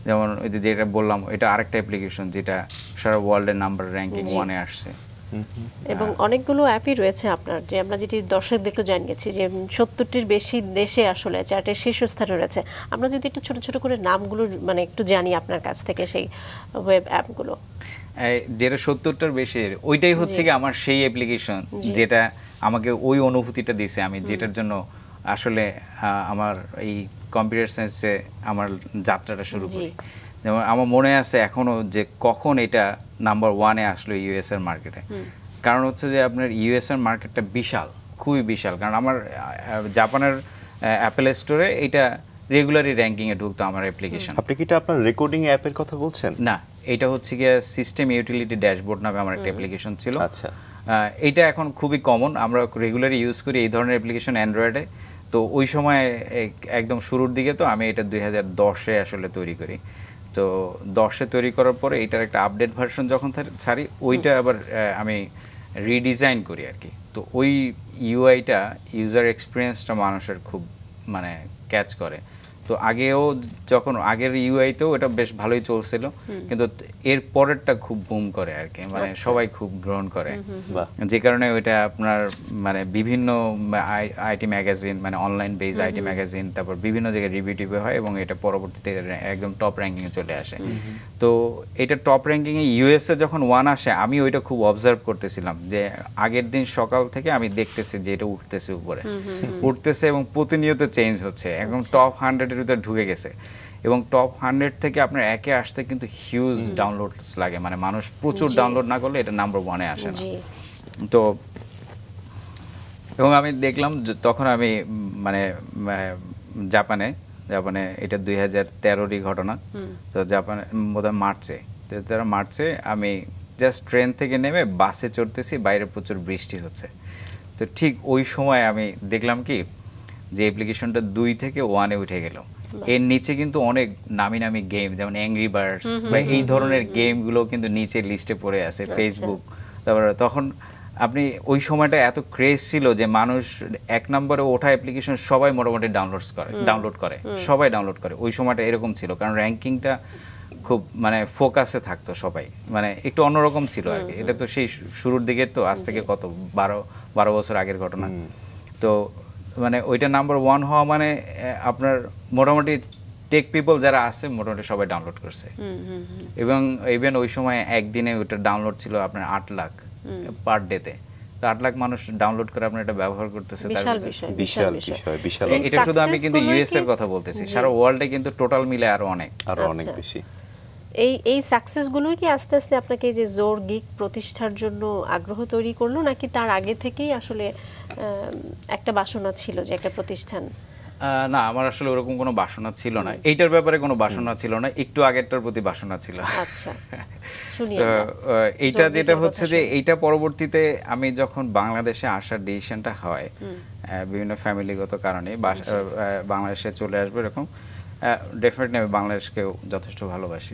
যেমন ওই যে যেটা বললাম, এটা আরেকটা অ্যাপ্লিকেশন যেটা সারা ওয়ার্ল্ডের নাম্বার র্যাঙ্কিং 1-এ আসছে। এবং অনেকগুলো অ্যাপই রয়েছে আপনার, যে আমরা যেটি দর্শকদের একটু জানিয়েছি যে 70টির বেশি দেশে আসলে চার্টের শীর্ষস্থানে রয়েছে। আমরা যদি একটু ছোট ছোট করে নামগুলো মানে একটু জানি আপনার কাছ থেকে, সেই ওয়েব অ্যাপগুলো যেটা 70টার বেশি, ওইটাই হচ্ছে কি আমার সেই অ্যাপ্লিকেশন যেটা আমাকে ওই অনুভূতিটা দিয়েছে, আমি যেটার জন্য আসলে আমার এই কম্পিউটার সায়েন্সে আমার যাত্রাটা শুরু করি। যেমন আমার মনে আছে এখনো যে কখন এটা নাম্বার 1-এ আসলো ইউএস এর মার্কেটে। কারণ হচ্ছে যে আপনার ইউএস এর মার্কেটটা বিশাল, খুবই বিশাল। কারণ আমার জাপানের অ্যাপেল স্টোরে এটা রেগুলারই র্যাঙ্কিংয়ে ঢুকতো আমার অ্যাপ্লিকেশন। আপনি কি এটা আপনার রেকর্ডিং অ্যাপের কথা বলছেন? না, এটা হচ্ছে গিয়ে সিস্টেম ইউটিলিটি ড্যাশবোর্ড নামে আমার একটা অ্যাপ্লিকেশন ছিল। আচ্ছা, এইটা এখন খুবই কমন, আমরা রেগুলারই ইউজ করি এই ধরনের অ্যাপ্লিকেশন অ্যান্ড্রয়েডে। তো ওই সময় একদম শুরুর দিকে তো আমি এটা 2010-এ আসলে তৈরি করি। তো 10-এ তৈরি করার পরে এটার একটা আপডেট ভার্সন যখন ছাড়ি, ওইটা আবার আমি রিডিজাইন করি আর কি। তো ওই ইউআইটা, ইউজার এক্সপিরিয়েন্সটা মানুষের খুব মানে ক্যাচ করে। তো আগেও যখন আগের ইউআইতেও এটা বেশ ভালোই চলছিল, কিন্তু এর পরেরটা খুব বুম করে আর কি, মানে সবাই খুব গ্রহণ করে, যে কারণে ওইটা আপনার মানে বিভিন্ন আইটি ম্যাগাজিন, মানে অনলাইন বেজ আইটি ম্যাগাজিন, তারপর বিভিন্ন জায়গায় রিভিউ টিভিউ হয় এবং এটা পরবর্তীতে একদম টপ র্যাঙ্কিংয়ে চলে আসে। তো এটা টপ র্যাঙ্কিংয়ে ইউএসএ যখন 1 আসে, আমি ওইটা খুব অবজার্ভ করতেছিলাম যে আগের দিন সকাল থেকে আমি দেখতেছি যে এটা উঠতেছে এবং প্রতিনিয়ত চেঞ্জ হচ্ছে, একদম টপ 100-এর ভিতরে ঢুকে গেছে। এবং টপ 100 থেকে আপনার একে আসতে কিন্তু হিউজ ডাউনলোড লাগে, মানে মানুষ প্রচুর ডাউনলোড না করলে এটা নাম্বার 1-এ আসে না। তো এবং আমি দেখলাম তখন আমি মানে জাপানে এটা 2013-ই ঘটনা। তো জাপানে বোধহয় মার্চে আমি জাস্ট ট্রেন থেকে নেমে বাসে চড়তেছি, বাইরে প্রচুর বৃষ্টি হচ্ছে। তো ঠিক ওই সময় আমি দেখলাম কি যে অ্যাপ্লিকেশনটা 2 থেকে 1-এ উঠে গেল। এর নিচে কিন্তু অনেক নামি নামি গেম, যেমন অ্যাংরি বার্ডস বা এই ধরনের গেমগুলো কিন্তু নিচে লিস্টে পড়ে আছে, ফেসবুক। তারপরে তখন আপনি ওই সময়টা এত ক্রেজ ছিল যে মানুষ 1 নম্বরে ওঠা অ্যাপ্লিকেশন সবাই মোটামুটি ডাউনলোড করে, সবাই ডাউনলোড করে। ওই সময়টা এরকম ছিল, কারণ র্যাঙ্কিংটা খুব মানে ফোকাসে থাকতো সবাই, মানে একটু অন্যরকম ছিল আর কি। এটা তো সেই শুরুর দিকে, তো আজ থেকে কত 12 বছর আগের ঘটনা। তো মানে ওইটা নাম্বার 1 হওয়া মানে আপনার মোটামুটি টেক পিপল যারা আছে মোটামুটি সবাই ডাউনলোড করছে। এবং ইভেন ওই সময় একদিনে ওইটা ডাউনলোড ছিল আপনার 8 লাখ পার ডেতে। তো 8 লাখ মানুষ ডাউনলোড করে আপনার এটা ব্যবহার করতেছে। বিশাল বিষয়। এটা শুধু আমি কিন্তু ইউএস এর কথা বলতেছি, সারা ওয়ার্ল্ডে কিন্তু টোটাল মিলে আরো অনেক বেশি। এই সাকসেসগুলোই কি আস্তে আস্তে আপনাকে যে জোর গিগ প্রতিষ্ঠার জন্য আগ্রহ তৈরি করলো, নাকি তার আগে থেকেই আসলে একটা বাসনা ছিল যে একটা প্রতিষ্ঠান? না, আমার আসলে ওরকম কোনো বাসনা ছিল না, এইটার ব্যাপারে কোনো বাসনা ছিল না, একটু আগেরটার প্রতি বাসনা ছিল। আচ্ছা, শুনি তো আমরা। এইটা যেটা হচ্ছে যে এইটা পরবর্তীতে আমি যখন বাংলাদেশে আসার ডিসিশনটা হয় বিভিন্ন ফ্যামিলিগত কারণে বাংলাদেশে চলে আসবো এরকম, ডেফিনেটলি আমি বাংলাদেশকেও যথেষ্ট ভালোবাসি।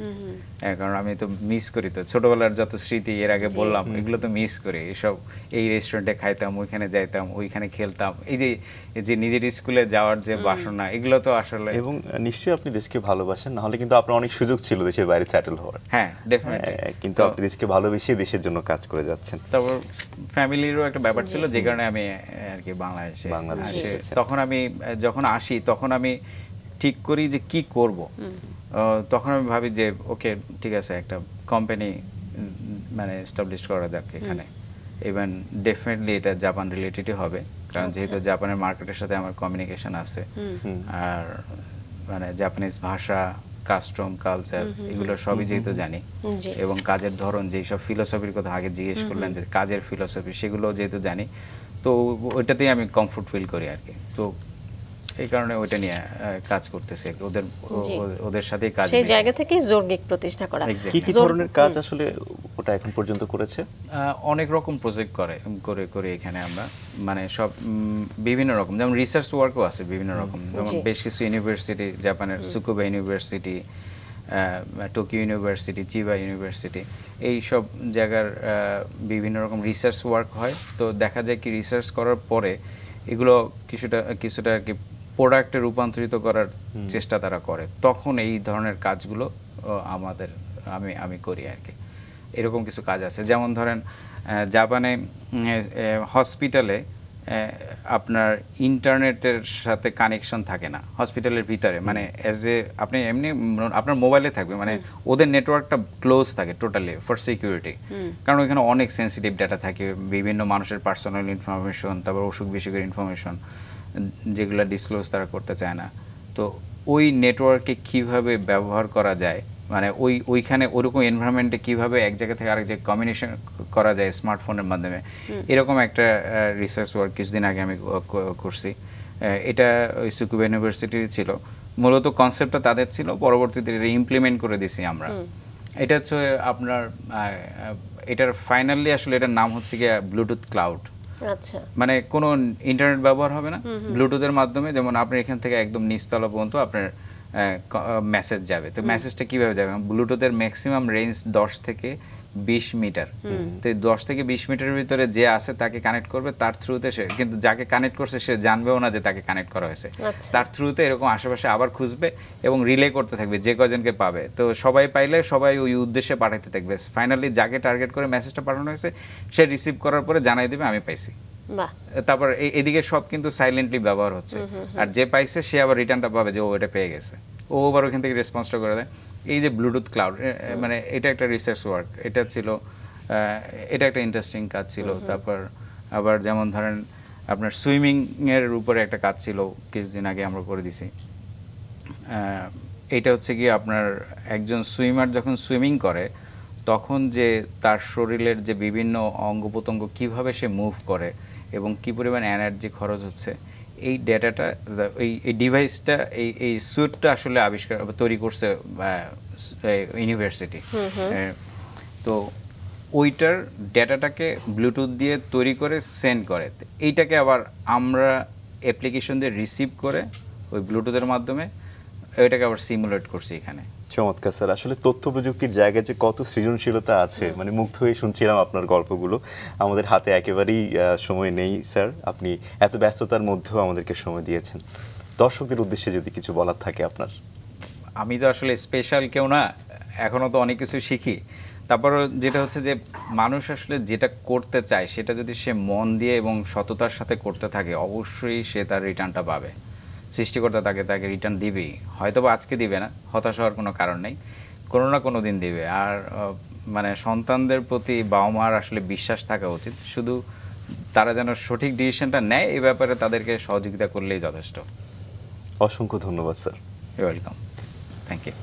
কারণ আমি তো মিস করি, তো ছোটবেলার যত স্মৃতি এর আগে বললাম এগুলো তো মিস করি। এসব এই রেস্টুরেন্টে খাইতাম, ওইখানে যাইতাম, ওইখানে খেলতাম, এই যে নিজের স্কুলে যাওয়ার যে বাসনা, এগুলো তো আসলে। এবং নিশ্চয়ই আপনি দেশকে ভালোবাসেন, না হলে কিন্তু আপনার অনেক সুযোগ ছিল দেশের বাইরে সেটেল হওয়ার। হ্যাঁ, ডেফিনেটলি। কিন্তু আপনি দেশকে ভালোবেসে দেশের জন্য কাজ করে যাচ্ছেন। তারপর ফ্যামিলিরও একটা ব্যাপার ছিল, যে কারণে আমি আর কি বাংলাদেশে তখন আমি যখন আসি তখন আমি ঠিক করি যে কি করব। তখন আমি ভাবি যে ওকে ঠিক আছে, একটা কোম্পানি মানে এস্টাবলিশ করা যাক এখানে। ইভেন ডেফিনেটলি এটা জাপান রিলেটেডই হবে, কারণ যেহেতু জাপানের মার্কেটের সাথে আমার কমিউনিকেশন আছে, আর মানে জাপানিজ ভাষা, কাস্টম, কালচার এগুলো সবই যেহেতু জানি, এবং কাজের ধরন, যেই সব ফিলোসফির কথা আগে জিজ্ঞেস করলেন যে কাজের ফিলোসফি, সেগুলো যেহেতু জানি, তো ওইটাতেই আমি কমফোর্ট ফিল করি আর কি। তো এই কারণে ওইটা নিয়ে কাজ করতেছে, ওদের সাথেই কাজ। সেই জায়গা থেকে জোরগিক প্রতিষ্ঠা করা। কি ধরনের কাজ আসলে ওটা এখন পর্যন্ত করেছে? অনেক রকম প্রজেক্ট করে এখানে আমরা, মানে সব বিভিন্ন রকম, যেমন রিসার্চ ওয়ার্কও আছে বিভিন্ন রকম, যেমন বেশ কিছু ইউনিভার্সিটি, জাপানের Tsukuba university, Tokyo university, Chiba university, এই সব জায়গার বিভিন্ন রকম রিসার্চ ওয়ার্ক হয়। তো দেখা যায় কি রিসার্চ করার পরে এগুলো কিছুটা আর কি প্রোডাক্টে রূপান্তরিত করার চেষ্টা তারা করে, তখন এই ধরনের কাজগুলো আমি করি আর কি। এরকম কিছু কাজ আছে, যেমন ধরেন জাপানে হসপিটালে আপনার ইন্টারনেটের সাথে কানেকশন থাকে না হসপিটালের ভিতরে, মানে আপনি এমনি আপনার মোবাইলে থাকবে, মানে ওদের নেটওয়ার্কটা ক্লোজ থাকে টোটালি ফর সিকিউরিটি, কারণ ওইখানে অনেক সেন্সিটিভ ডাটা থাকে, বিভিন্ন মানুষের পার্সোনাল ইনফরমেশন, তারপর অসুখ বিসুখের ইনফরমেশন, যেগুলো ডিসক্লোজ তারা করতে চায় না। তো ওই নেটওয়ার্কে কিভাবে ব্যবহার করা যায়, মানে ওইখানে ওরকম এনভায়রনমেন্টে কিভাবে এক জায়গা থেকে আরেক জায়গায় কমিউনিকেশন করা যায় স্মার্টফোনের মাধ্যমে, এরকম একটা রিসার্চ ওয়ার্ক কিছুদিন আগে আমি করছি। এটা ওই সুকুবা ইউনিভার্সিটির ছিল, মূলত কনসেপ্টটা তাদের ছিল, পরবর্তীতে এটা ইমপ্লিমেন্ট করে দিছি আমরা। এটা হচ্ছে আপনার এটার ফাইনালি আসলে এটার নাম হচ্ছে গিয়ে ব্লুটুথ ক্লাউড। আচ্ছা, মানে কোনো ইন্টারনেট ব্যবহার হবে না, ব্লুটুথের মাধ্যমে, যেমন আপনার এখান থেকে একদম নিচতলা পর্যন্ত আপনার মেসেজ যাবে। তো মেসেজটা কিভাবে যাবে? ব্লুটুথের ম্যাক্সিমাম রেঞ্জ 10 থেকে 20 মিটার। তো 10 থেকে 20 মিটারের ভিতরে যে আছে তাকে কানেক্ট করবে, তার থ্রুতে সে, কিন্তু যাকে কানেক্ট করছে সে জানবেও না যে তাকে কানেক্ট করা হয়েছে, তার থ্রুতে এরকম আশেপাশে আবার খুঁজবে এবং রিলে করতে থাকবে যে কজনকে পাবে। তো সবাই পাইলে সবাই ওই উদ্দেশ্যে পাঠাতে থাকবে, ফাইনালি যাকে টার্গেট করে মেসেজটা পাঠানো হয়েছে সে রিসিভ করার পরে জানাই দেবে আমি পাইছি। তারপর এদিকে সব কিন্তু সাইলেন্টলি ব্যবহার হচ্ছে, আর যে পাইছে সে আবার রিটার্নটা পাবে যে ও এটা পেয়ে গেছে, ও আবার ওখান থেকে রেসপন্সটা করে দেয়। এই যে ব্লুটুথ ক্লাউড, মানে এটা একটা রিসার্চ ওয়ার্ক, এটা ছিল, এটা একটা ইন্টারেস্টিং কাজ ছিল। তারপর আবার যেমন ধরেন আপনার সুইমিং এর উপরে একটা কাজ ছিল, কিছুদিন আগে আমরা করে দিছি। এটা হচ্ছে কি আপনার একজন সুইমার যখন সুইমিং করে তখন যে তার শরীরের যে বিভিন্ন অঙ্গ প্রত্যঙ্গ কিভাবে সে মুভ করে এবং কি পরিমাণ এনার্জি খরচ হচ্ছে, এই ডেটাটা এই ডিভাইসটা এই সুইটটা আসলে তৈরি করছে ইউনিভার্সিটি। তো ওইটার ডেটাটাকে ব্লুটুথ দিয়ে তৈরি করে সেন্ড করে। তো এইটাকে আবার আমরা অ্যাপ্লিকেশন দিয়ে রিসিভ করে ওই ব্লুটুথের মাধ্যমে ওইটাকে আবার সিমুলেট করছি এখানে। চমৎকার স্যার, আসলে তথ্য প্রযুক্তির জায়গায় যে কত সৃজনশীলতা আছে, মানে মুগ্ধ হয়ে শুনছিলাম আপনার গল্পগুলো। আমাদের হাতে একেবারেই সময় নেই স্যার, আপনি এত ব্যস্ততার মধ্যেও আমাদেরকে সময় দিয়েছেন। দর্শকদের উদ্দেশ্যে যদি কিছু বলার থাকে আপনার। আমি তো আসলে স্পেশাল কেউ না, এখনও তো অনেক কিছু শিখি। তারপর যেটা হচ্ছে যে মানুষ আসলে যেটা করতে চায় সেটা যদি সে মন দিয়ে এবং সততার সাথে করতে থাকে, অবশ্যই সে তার রিটার্নটা পাবে। সৃষ্টিকর্তা তাকে রিটার্ন দিবেই, হয়তো বা আজকে দিবে না, হতাশ হওয়ার কোনো কারণ নেই, কোনো না কোনো দিন দিবে। আর মানে সন্তানদের প্রতি বাবা মার আসলে বিশ্বাস থাকা উচিত, শুধু তারা যেন সঠিক ডিসিশনটা নেয় এই ব্যাপারে তাদেরকে সহযোগিতা করলেই যথেষ্ট। অসংখ্য ধন্যবাদ স্যার। Welcome, thank you.